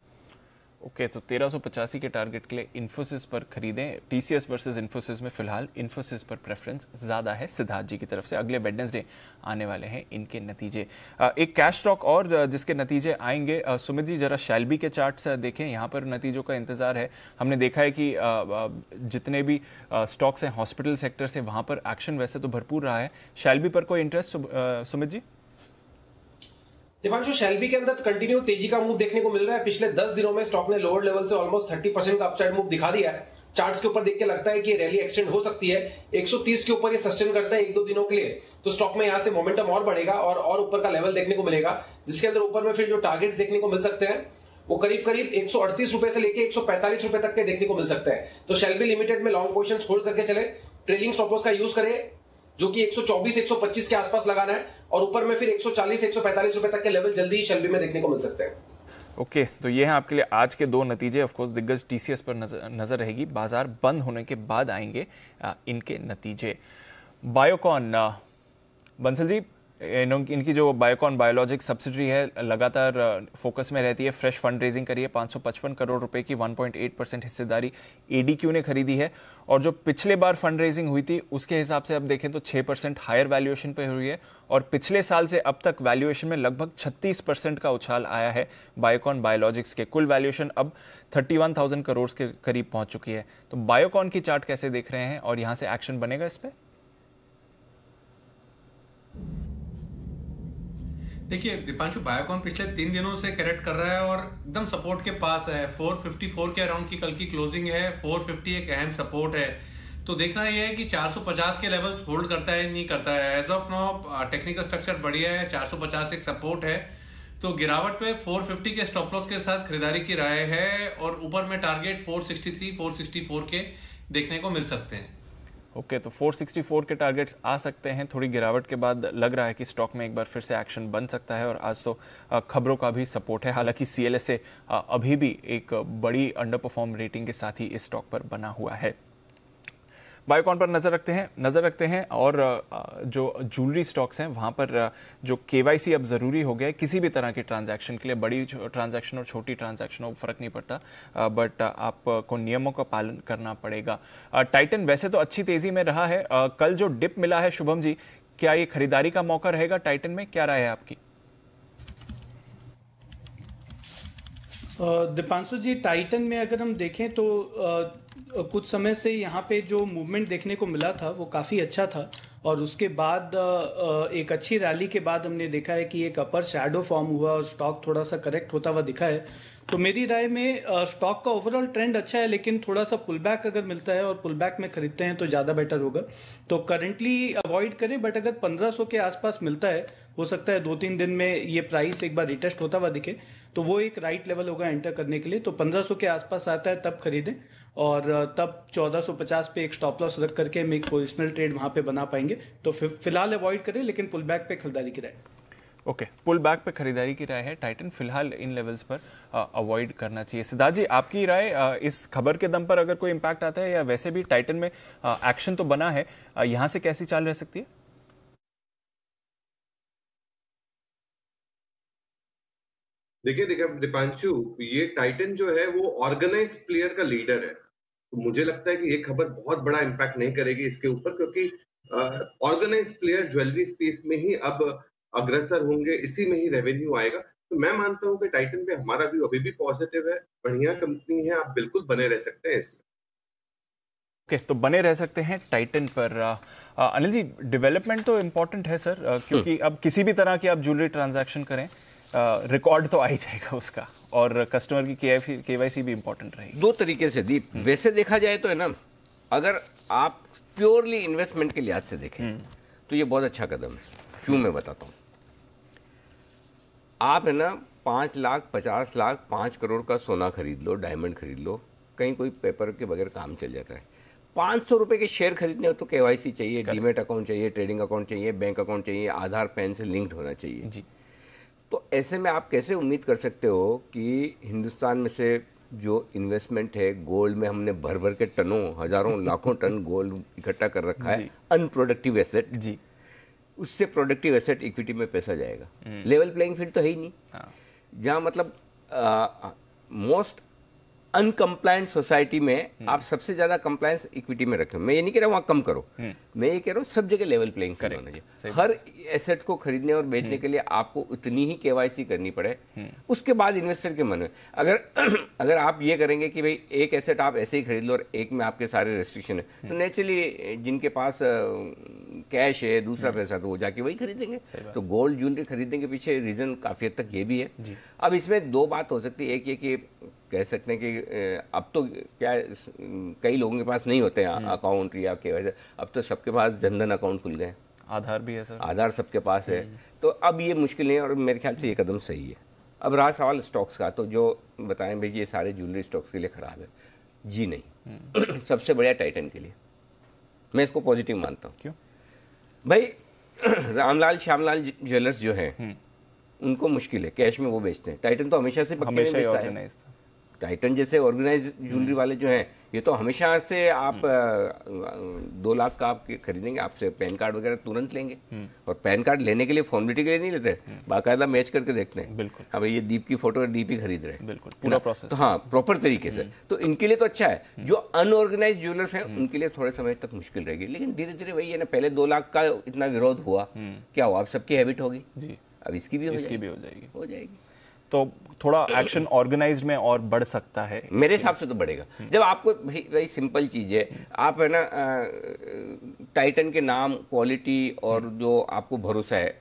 [SPEAKER 2] ओके तो 1385 के टारगेट के लिए इन्फोसिस पर खरीदें। TCS वर्सेस इन्फोसिस में फिलहाल इन्फोसिस पर प्रेफरेंस ज्यादा है सिद्धार्थ जी की तरफ से। अगले वेडनेसडे आने वाले हैं इनके नतीजे। एक कैश स्टॉक और जिसके नतीजे आएंगे, सुमित जी जरा शैल्बी के चार्ट्स देखें, यहाँ पर नतीजों का इंतजार है। हमने देखा है कि जितने भी स्टॉक्स हैं हॉस्पिटल सेक्टर से, वहां पर एक्शन वैसे तो भरपूर रहा है। शैल्बी पर कोई इंटरेस्ट सुमित जी?
[SPEAKER 12] दीपांशु, शैल्बी के अंदर कंटिन्यू तेजी का मूव देखने को मिल रहा है। पिछले 10 दिनों में स्टॉक ने लोअर लेवल से ऑलमोस्ट 30% का अपसाइड मूव दिखा दिया है। चार्ट्स के ऊपर देख के लगता है कि रैली एक्सटेंड हो सकती है। 130 के ऊपर ये सस्टेन करता है 1-2 दिनों के लिए, तो स्टॉक में यहां से मोमेंटम और बढ़ेगा, और ऊपर का लेवल देखने को मिलेगा, जिसके अंदर ऊपर में फिर जो टारगेट्स देखने को मिल सकते हैं वो करीब 138 रुपए से लेके 145 रुपए तक के देखने को मिल सकते हैं। तो शैल्बी लिमिटेड में लॉन्ग पोजीशंस होल्ड करके चले, ट्रेलिंग स्टॉप लॉस का यूज करें जो कि 124-125 के आसपास लगाना है, और ऊपर में फिर 140-145 रुपए तक के लेवल जल्दी ही शैल्बी में देखने को मिल सकते हैं।
[SPEAKER 2] ओके तो ये हैं आपके लिए आज के दो नतीजे। ऑफ कोर्स दिग्गज TCS पर नजर रहेगी, बाजार बंद होने के बाद आएंगे इनके नतीजे। बायोकॉन, बंसल जी, इनकी जो बायोकॉन बायोलॉजिक्स सब्सिडरी है लगातार फोकस में रहती है। फ्रेश फंड रेजिंग करी है, 555 करोड़ रुपए की 1.8% हिस्सेदारी एडीक्यू ने खरीदी है। और जो पिछले बार फंड रेजिंग हुई थी उसके हिसाब से अब देखें तो 6% हायर वैल्यूएशन पे हुई है। और पिछले साल से अब तक वैल्यूएशन में लगभग 36% का उछाल आया है बायोकॉन बायोलॉजिक्स के। कुल वैल्यूएशन अब 31,000 करोड़ के करीब पहुंच चुकी है। तो बायोकॉन की चार्ट कैसे देख रहे हैं और यहां से एक्शन बनेगा इस पर?
[SPEAKER 13] देखिए दीपांशु, बायोकॉन पिछले 3 दिनों से करेक्ट कर रहा है और एकदम सपोर्ट के पास है। 454 के अराउंड की कल की क्लोजिंग है, 450 एक अहम सपोर्ट है। तो देखना यह है कि 450 के लेवल्स होल्ड करता है नहीं करता है। As of now technical structure बढ़िया है, 450 एक सपोर्ट है। तो गिरावट पे 450 के स्टॉप लॉस के साथ खरीदारी की राय है और ऊपर में टारगेट 463 464 के देखने को मिल सकते हैं।
[SPEAKER 2] ओके, तो 464 के टारगेट्स आ सकते हैं। थोड़ी गिरावट के बाद लग रहा है कि स्टॉक में एक बार फिर से एक्शन बन सकता है और आज तो खबरों का भी सपोर्ट है। हालांकि CLSA अभी भी एक बड़ी अंडर परफॉर्म रेटिंग के साथ ही इस स्टॉक पर बना हुआ है। बायोकॉन पर नजर रखते हैं और जो ज्वेलरी स्टॉक्स हैं वहां पर जो KYC अब जरूरी हो गया है किसी भी तरह के ट्रांजैक्शन के लिए। बड़ी ट्रांजैक्शन और छोटी ट्रांजैक्शन हो फर्क नहीं पड़ता, बट आपको नियमों का पालन करना पड़ेगा। टाइटन वैसे तो अच्छी तेजी में रहा है, कल जो डिप मिला है शुभम जी, क्या ये खरीदारी का मौका रहेगा टाइटन में? क्या राय है आपकी?
[SPEAKER 11] दीपांशु जी, टाइटन में अगर हम देखें तो कुछ समय से यहाँ पे जो मूवमेंट देखने को मिला था वो काफ़ी अच्छा था और उसके बाद एक अच्छी रैली के बाद हमने देखा है कि एक अपर शैडो फॉर्म हुआ और स्टॉक थोड़ा सा करेक्ट होता हुआ दिखा है। तो मेरी राय में स्टॉक का ओवरऑल ट्रेंड अच्छा है, लेकिन थोड़ा सा पुल बैक अगर मिलता है और पुल बैक में खरीदते हैं तो ज़्यादा बेटर होगा। तो करंटली अवॉइड करें, बट अगर 1500 के आसपास मिलता है, हो सकता है 2-3 दिन में ये प्राइस एक बार रिटेस्ट होता हुआ दिखे, तो वो एक राइट लेवल होगा एंटर करने के लिए। तो 1500 के आसपास आता है तब खरीदें और तब 1450 पे एक स्टॉप लॉस रख करके हम एक पोजिशनल ट्रेड वहाँ पे बना पाएंगे। तो फिलहाल अवॉइड करें, लेकिन पुल बैक पे खरीदारी की राय।
[SPEAKER 2] ओके, पुल बैक पे खरीदारी की राय है। टाइटन फिलहाल इन लेवल्स पर अवॉइड करना चाहिए। सिद्धार्थ जी, आपकी राय इस खबर के दम पर अगर कोई इंपैक्ट आता है या वैसे भी टाइटन में एक्शन तो बना है, यहां से कैसी चाल रह सकती है?
[SPEAKER 10] देखिए दीपांशु, ये टाइटन जो है वो ऑर्गेनाइज प्लेयर का लीडर है। तो मुझे लगता है कि ये खबर बहुत बड़ा इम्पैक्ट नहीं करेगी इसके ऊपर, क्योंकि ऑर्गेनाइज प्लेयर ज्वेलरी स्पेस में ही अब अग्रसर होंगे, इसी में ही रेवेन्यू आएगा। तो मैं मानता हूं कि टाइटन पे हमारा व्यू अभी भी पॉजिटिव है, बढ़िया कंपनी है, आप बिल्कुल बने रह सकते हैं इसमें।
[SPEAKER 2] ओके, तो बने रह सकते हैं टाइटन पर। अनिल जी, डेवलपमेंट तो इम्पोर्टेंट है सर, क्योंकि अब किसी भी तरह की आप ज्वेलरी ट्रांजैक्शन करें रिकॉर्ड तो आ ही जाएगा उसका, और कस्टमर की KYC भी इंपॉर्टेंट रहेगी।
[SPEAKER 1] दो तरीके से दीप, वैसे देखा जाए तो है ना, अगर आप प्योरली इन्वेस्टमेंट के लिहाज से देखें तो ये बहुत अच्छा कदम है। क्यों, मैं बताता हूँ। आप है ना 5 लाख 50 लाख 5 करोड़ का सोना खरीद लो, डायमंड खरीद लो, कहीं कोई पेपर के बगैर काम चल जाता है। 500 रुपए के शेयर खरीदने हो तो KYC चाहिए, डीमेट अकाउंट चाहिए, ट्रेडिंग अकाउंट चाहिए, बैंक अकाउंट चाहिए, आधार पैन से लिंक्ड होना चाहिए जी। तो ऐसे में आप कैसे उम्मीद कर सकते हो कि हिंदुस्तान में से जो इन्वेस्टमेंट है गोल्ड में, हमने भर भर के टनों हजारों लाखों टन गोल्ड इकट्ठा कर रखा है, अनप्रोडक्टिव एसेट जी, उससे प्रोडक्टिव एसेट इक्विटी में पैसा जाएगा। लेवल प्लेइंग फील्ड तो है ही नहीं। जहाँ मतलब मोस्ट अनकम्प्लायंट सोसाइटी में आप सबसे ज्यादा कंप्लायंस इक्विटी में रखें। मैं ये नहीं कह रहा हूँ वहाँ कम करो, मैं ये कह रहा हूँ सब जगह लेवल प्लेइंग फील्ड होना चाहिए। हर एसेट को खरीदने और बेचने के लिए आपको उतनी ही KYC करनी पड़े, उसके बाद इन्वेस्टर के मन में अगर आप ये करेंगे कि भाई एक एसेट आप ऐसे ही खरीद लो और एक में आपके सारे रेस्ट्रिक्शन है, तो नेचुरली जिनके पास कैश है, दूसरा पैसा, तो वो जाके वही खरीदेंगे। तो गोल्ड ज्वेलरी खरीदने के पीछे रीजन काफी हद तक ये भी है। अब इसमें दो बात हो सकती है। एक ये कि कह सकते हैं कि अब तो क्या कई लोगों के पास नहीं होते हैं अकाउंट या KYC, अब तो सबके पास जनधन अकाउंट खुल गए,
[SPEAKER 2] आधार भी है सर,
[SPEAKER 1] आधार सबके पास है, तो अब ये मुश्किल नहीं है और मेरे ख्याल से ये कदम सही है। अब रहा सवाल स्टॉक्स का, तो जो बताएं भाई ये सारे ज्वेलरी स्टॉक्स के लिए खराब है, जी नहीं। सबसे बढ़िया टाइटन के लिए, मैं इसको पॉजिटिव मानता हूँ।
[SPEAKER 2] क्यों
[SPEAKER 1] भाई? रामलाल श्यामलाल ज्वेलर्स जो है उनको मुश्किल है, कैश में वो बेचते हैं, टाइटन तो हमेशा से पक्के में बेचता है। टाइटन जैसे ऑर्गेनाइज ज्वेलरी वाले जो हैं, ये तो हमेशा से आप 2 लाख का आप खरीदेंगे, आपसे पैन कार्ड वगैरह तुरंत लेंगे। और पैन कार्ड लेने के लिए फॉर्मेलिटी के लिए नहीं लेते, बाकायदा मैच करके देखते हैं।
[SPEAKER 2] बिल्कुल,
[SPEAKER 1] हाँ भाई ये दीप की फोटो दीप ही खरीद रहे हैं,
[SPEAKER 2] बिल्कुल पूरा प्रोसेस।
[SPEAKER 1] तो हाँ प्रॉपर तरीके से, तो इनके लिए तो अच्छा है। जो अनऑर्गेनाइज ज्वेलर्स हैं उनके लिए थोड़े समय तक मुश्किल रहेगी, लेकिन धीरे धीरे वही है ना, पहले 2 लाख का इतना विरोध हुआ, क्या हुआ, अब सबकी हैबिट होगी जी, अब इसकी भी हो जाएगी।
[SPEAKER 2] तो थोड़ा एक्शन ऑर्गेनाइज्ड में और बढ़ सकता है
[SPEAKER 1] मेरे हिसाब से, तो बढ़ेगा। जब आपको भाई सिंपल चीज है, आप है ना टाइटन के नाम, क्वालिटी और जो आपको भरोसा है,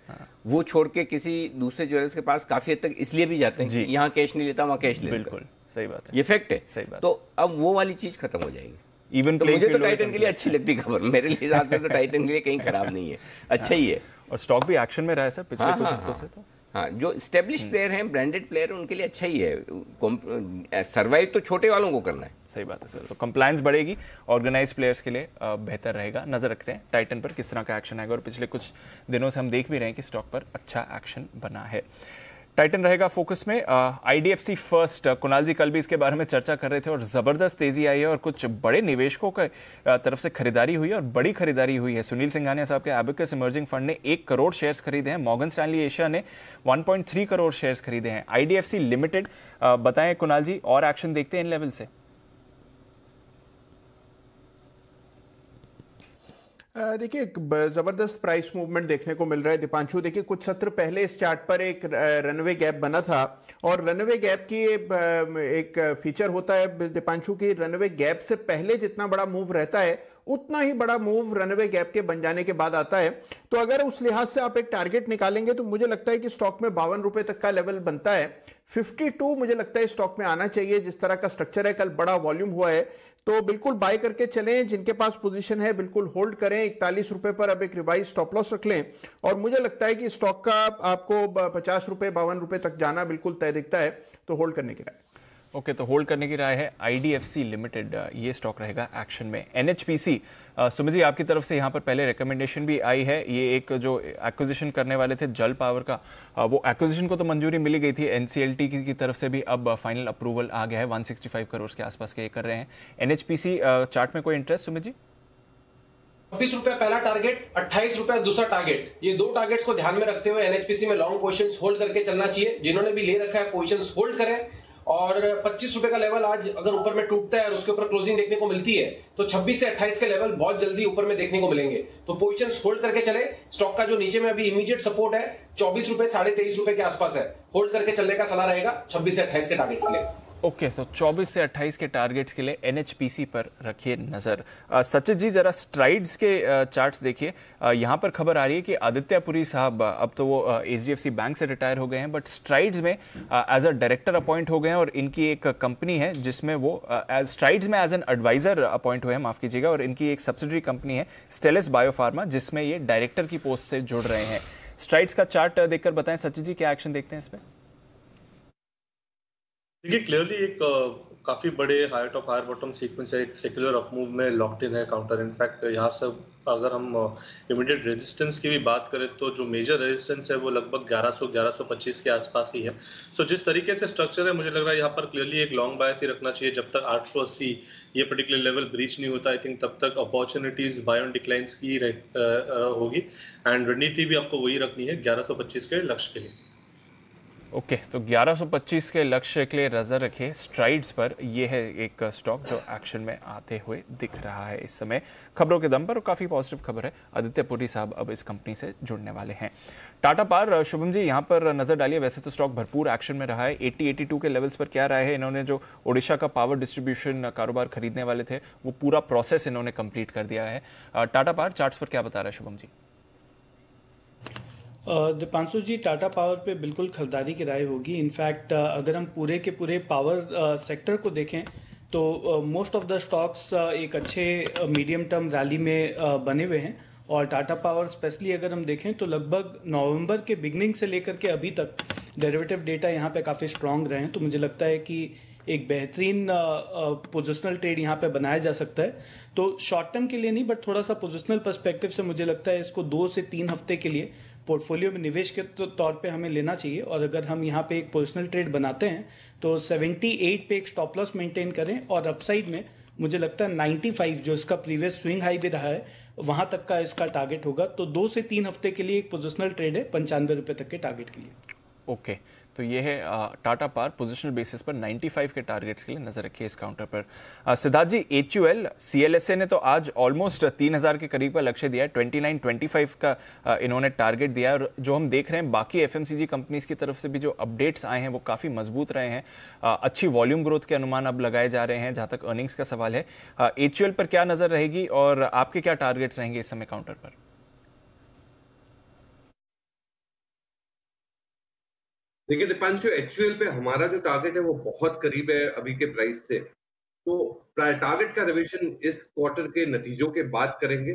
[SPEAKER 1] वो छोड़ के किसी दूसरे ज्वेलर्स के पास काफी हद तक इसलिए भी जाते हैं, यहाँ कैश नहीं लेता, वहाँ कैश लेता।
[SPEAKER 2] बिल्कुल सही बात है,
[SPEAKER 1] ये फैक्ट है।
[SPEAKER 2] सही बात।
[SPEAKER 1] तो अब वो वाली चीज खत्म हो जाएगी।
[SPEAKER 2] इवन
[SPEAKER 1] तो मुझे तो टाइटन के लिए अच्छी लगती खबर, मेरे हिसाब से तो टाइटन के लिए कहीं खराब नहीं है, अच्छा ही है।
[SPEAKER 2] और स्टॉक भी एक्शन में रहा है सर पिछले कुछ हफ्तों से। तो
[SPEAKER 1] हाँ, जो स्टेब्लिश प्लेयर हैं, ब्रांडेड प्लेयर हैं, उनके लिए अच्छा ही है। सर्वाइव तो छोटे वालों को करना है।
[SPEAKER 2] सही बात है सर, तो कंप्लायंस बढ़ेगी, ऑर्गेनाइज प्लेयर्स के लिए बेहतर रहेगा। नजर रखते हैं टाइटन पर किस तरह का एक्शन आएगा, और पिछले कुछ दिनों से हम देख भी रहे हैं कि स्टॉक पर अच्छा एक्शन बना है। टाइटन रहेगा फोकस में। आईडीएफसी फर्स्ट, कुणाल जी कल भी इसके बारे में चर्चा कर रहे थे, और जबरदस्त तेजी आई है और कुछ बड़े निवेशकों के तरफ से खरीदारी हुई है, और बड़ी खरीदारी हुई है। सुनील सिंघानिया साहब के एबेकस इमर्जिंग फंड ने 1 करोड़ शेयर्स खरीदे हैं, मॉर्गन स्टैनली एशिया ने 1.3 करोड़ शेयर्स खरीदे हैं। आईडीएफसी लिमिटेड, बताएं कुणाल जी, और एक्शन देखते हैं इन लेवल से?
[SPEAKER 8] देखिए जबरदस्त प्राइस मूवमेंट देखने को मिल रहा है दीपांशु। देखिए कुछ सत्र पहले इस चार्ट पर एक रनवे गैप बना था, और रनवे गैप की एक फीचर होता है दीपांशु की, रनवे गैप से पहले जितना बड़ा मूव रहता है उतना ही बड़ा मूव रनवे गैप के बन जाने के बाद आता है। तो अगर उस लिहाज से आप एक टारगेट निकालेंगे तो मुझे लगता है कि स्टॉक में 52 रुपए तक का लेवल बनता है। 52 मुझे लगता है स्टॉक में आना चाहिए, जिस तरह का स्ट्रक्चर है, कल बड़ा वॉल्यूम हुआ है, तो बिल्कुल बाय करके चलें। जिनके पास पोजीशन है बिल्कुल होल्ड करें। 41 रुपए पर अब एक रिवाइज स्टॉप लॉस रख लें, और मुझे लगता है कि स्टॉक का आपको 50 रुपए 52 रुपए तक जाना बिल्कुल तय दिखता है, तो होल्ड करने की राय।
[SPEAKER 2] ओके, तो होल्ड करने की राय है। आईडीएफसी लिमिटेड, ये स्टॉक रहेगा एक्शन में। एनएचपीसी, सुमित जी आपकी तरफ से यहाँ पर पहले रिकमेंडेशन भी आई है, ये एक जो एक्विजिशन करने वाले थे जल पावर का, वो एक्विजिशन को तो मंजूरी मिली गई थी एनसीएलटी की तरफ से भी, अब फाइनल अप्रूवल आ गया है। 165 करोड़ के आसपास के कर रहे हैं। एनएचपीसी चार्ट में कोई इंटरेस्ट सुमित जी?
[SPEAKER 12] 26 रुपए पहला टारगेट, 28 रुपए दूसरा टारगेट। ये 2 टारगेट्स को ध्यान में रखते हुए एनएचपीसी में लॉन्ग पोजीशंस होल्ड करके चलना चाहिए। जिन्होंने भी ले रखा है पोजीशंस होल्ड करें, और 25 रुपए का लेवल आज अगर ऊपर में टूटता है और उसके ऊपर क्लोजिंग देखने को मिलती है, तो 26 से 28 के लेवल बहुत जल्दी ऊपर में देखने को मिलेंगे। तो पोजीशंस होल्ड करके चले। स्टॉक का जो नीचे में अभी इमीडिएट सपोर्ट है 24 रुपए 23.5 रुपए के आसपास है, होल्ड करके चलने का सलाह रहेगा 26 से 28 के टारगेट्स के लिए।
[SPEAKER 2] ओके, तो 24 से 28 के टारगेट्स के लिए एनएचपीसी पर रखिए नजर। सचित जी जरा स्ट्राइड्स के चार्ट्स देखिए। यहाँ पर खबर आ रही है कि आदित्य पुरी साहब, अब तो वो एचडीएफसी बैंक से रिटायर हो गए हैं, बट स्ट्राइड्स में एज अ डायरेक्टर अपॉइंट हो गए हैं, और इनकी एक कंपनी है जिसमें वो स्ट्राइड्स में एज एन एडवाइजर अपॉइंट हुए हैं, माफ कीजिएगा, और इनकी एक सब्सिडरी कंपनी है स्टेलिस बायोफार्मा, जिसमें ये डायरेक्टर की पोस्ट से जुड़ रहे हैं। स्ट्राइड्स का चार्ट देखकर बताएं सचित जी, क्या एक्शन देखते हैं इस पर?
[SPEAKER 9] देखिए क्लियरली एक काफी बड़े higher top higher bottom sequence है, एक सेक्युलर अप मूव में लॉक्ड इन है काउंटर। इनफैक्ट यहाँ से अगर हम इमीडिएट रेजिस्टेंस की भी बात करें तो जो मेजर रेजिस्टेंस है वो लगभग 1100-1125 के आसपास ही है। सो जिस तरीके से स्ट्रक्चर है, मुझे लग रहा है यहाँ पर क्लियरली एक लॉन्ग बायस ही रखना चाहिए। जब तक 880 ये पर्टिकुलर लेवल ब्रीच नहीं होता, आई थिंक तब तक अपॉर्चुनिटीज बाय ऑन डिक्लाइंस की होगी, एंड रणनीति भी आपको वही रखनी है 1125 के लक्ष्य के लिए।
[SPEAKER 2] ओके, तो 1125 के लक्ष्य के लिए नजर रखिए स्ट्राइड्स पर। यह है एक स्टॉक जो एक्शन में आते हुए दिख रहा है इस समय खबरों के दम पर, और काफी पॉजिटिव खबर है। आदित्य पुरी साहब अब इस कंपनी से जुड़ने वाले हैं। टाटा पावर, शुभम जी यहाँ पर नजर डालिए। वैसे तो स्टॉक भरपूर एक्शन में रहा है, 80-82 के लेवल्स पर क्या रहा है। इन्होंने जो ओडिशा का पावर डिस्ट्रीब्यूशन कारोबार खरीदने वाले थे, वो पूरा प्रोसेस इन्होंने कंप्लीट कर दिया है। टाटा पावर चार्ट्स पर क्या बता रहा है शुभम जी?
[SPEAKER 11] दीपांशु जी, टाटा पावर पे बिल्कुल खरीदारी की राय होगी। इनफैक्ट अगर हम पूरे के पूरे पावर सेक्टर को देखें तो मोस्ट ऑफ द स्टॉक्स एक अच्छे मीडियम टर्म रैली में बने हुए हैं, और टाटा पावर स्पेशली अगर हम देखें तो लगभग नवंबर के बिगनिंग से लेकर के अभी तक डेरिवेटिव डेटा यहाँ पे काफ़ी स्ट्रांग रहे हैं। तो मुझे लगता है कि एक बेहतरीन पोजिशनल ट्रेड यहाँ पे बनाया जा सकता है। तो शॉर्ट टर्म के लिए नहीं, बट थोड़ा सा पोजिशनल पर्सपेक्टिव से मुझे लगता है इसको 2 से 3 हफ्ते के लिए पोर्टफोलियो में निवेश के तौर पे हमें लेना चाहिए। और अगर हम यहाँ पे एक पर्सनल ट्रेड बनाते हैं तो 78 पे एक स्टॉप लॉस मेंटेन करें, और अपसाइड में मुझे लगता है 95 जो इसका प्रीवियस स्विंग हाई भी रहा है वहां तक का इसका टारगेट होगा। तो 2 से 3 हफ्ते के लिए एक पोजिशनल ट्रेड है 95 रुपए तक के टारगेट के लिए।
[SPEAKER 2] ओके, तो ये है टाटा पावर पोजिशनल बेसिस पर 95 के टारगेट्स के लिए नजर रखिए इस काउंटर पर। सिद्धार्थ जी, HUL CLSA ने तो आज ऑलमोस्ट 3000 के करीब का लक्ष्य दिया है, 2925 का इन्होंने टारगेट दिया है। और जो हम देख रहे हैं बाकी FMCG कंपनीज की तरफ से भी जो अपडेट्स आए हैं वो काफी मजबूत रहे हैं। अच्छी वॉल्यूम ग्रोथ के अनुमान अब लगाए जा रहे हैं। जहां तक अर्निंग्स का सवाल है, HUL पर क्या नजर रहेगी और आपके क्या टारगेट्स रहेंगे इस समय काउंटर पर?
[SPEAKER 10] देखिए दीपांशु, HUL पे हमारा जो टारगेट है वो बहुत करीब है अभी के प्राइस से, तो टारगेट का रिवीजन इस क्वार्टर के नतीजों के बाद करेंगे।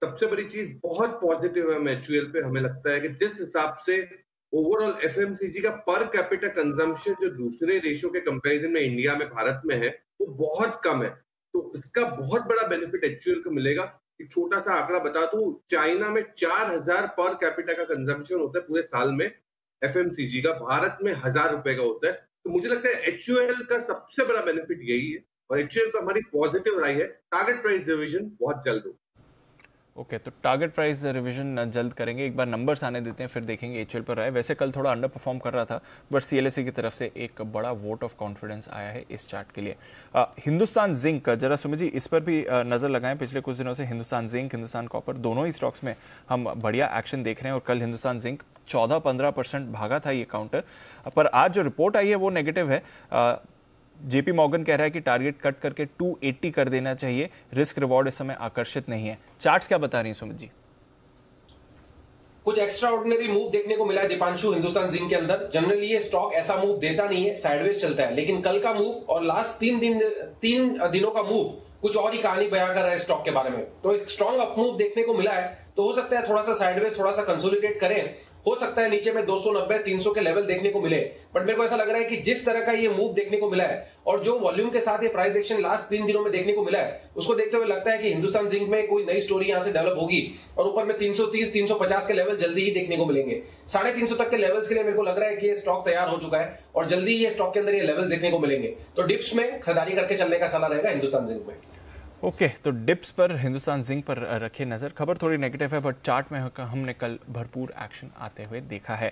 [SPEAKER 10] सबसे बड़ी चीज बहुत पॉजिटिव है HUL पे, हमें लगता है कि जिस हिसाब से ओवरऑल FMCG का पर कैपिटा कंजम्पशन जो दूसरे देशों के कंपैरिजन में इंडिया में, भारत में है, वो बहुत कम है। तो इसका बहुत बड़ा बेनिफिट HUL को मिलेगा। एक छोटा सा आंकड़ा बता दूं, चाइना में 4000 पर कैपिटा का कंजम्पशन होता है पूरे साल में FMCG का, भारत में 1000 रुपए का होता है। तो मुझे लगता है HUL का सबसे बड़ा बेनिफिट यही है, और HUL पर हमारी पॉजिटिव राय है। टारगेट प्राइस रिवीजन बहुत जल्द हो।
[SPEAKER 2] ओके, तो टारगेट प्राइस रिवीजन जल्द करेंगे। एक बार नंबर्स आने देते हैं फिर देखेंगे HUL पर राय। वैसे कल थोड़ा अंडर परफॉर्म कर रहा था, बट CLSA की तरफ से एक बड़ा वोट ऑफ कॉन्फिडेंस आया है इस चार्ट के लिए। हिंदुस्तान जिंक, जरा सुमित जी इस पर भी नजर लगाएं। पिछले कुछ दिनों से हिंदुस्तान जिंक, हिंदुस्तान कॉपर दोनों ही स्टॉक्स में हम बढ़िया एक्शन देख रहे हैं। और कल हिंदुस्तान जिंक 14-15% भागा था ये काउंटर, पर आज जो रिपोर्ट आई है वो नेगेटिव है। JP मॉर्गन कह रहा है कि टारगेट कट करके 280 कर देना चाहिए, रिस्क रिवॉर्ड इस समय आकर्षित नहीं है। चार्ट्स क्या बता रही हैं सुमित जी?
[SPEAKER 12] कुछ एक्स्ट्रा ऑर्डिनरी मूव देखने को मिला है दीपांशु हिंदुस्तान जिंक के अंदर। जनरली ये स्टॉक ऐसा मूव देता नहीं है, साइडवेज चलता है, लेकिन कल का मूव और लास्ट 3 दिनों का मूव कुछ और ही कहानी बयां कर रहा है स्टॉक के बारे में। तो एक स्ट्रॉन्ग अप मूव देखने को मिला है, तो हो सकता है थोड़ा सा साइडवेज, थोड़ा सा कंसोलिडेट करें, हो सकता है नीचे में 290-300 के लेवल देखने को मिले। बट मेरे को ऐसा लग रहा है कि जिस तरह का ये मूव देखने को मिला है और जो वॉल्यूम के साथ ये प्राइस एक्शन लास्ट 3 दिनों में देखने को मिला है, उसको देखते हुए लगता है कि हिंदुस्तान जिंक में कोई नई स्टोरी यहां से डेवलप होगी और ऊपर में 330-350 के लेवल जल्दी ही देखने को मिलेंगे। 350 तक के लेवल्स के लिए मेरे को लग रहा है कि ये स्टॉक तैयार हो चुका है और जल्दी ये स्टॉक के अंदर ये लेवल्स देखने को मिलेंगे। तो डिप्स में खरीदारी करके चलने का सलाह रहेगा हिंदुस्तान जिंक में।
[SPEAKER 2] ओके, तो डिप्स पर हिंदुस्तान जिंक पर रखिए नजर। खबर थोड़ी नेगेटिव है, बट चार्ट में हमने कल भरपूर एक्शन आते हुए देखा है।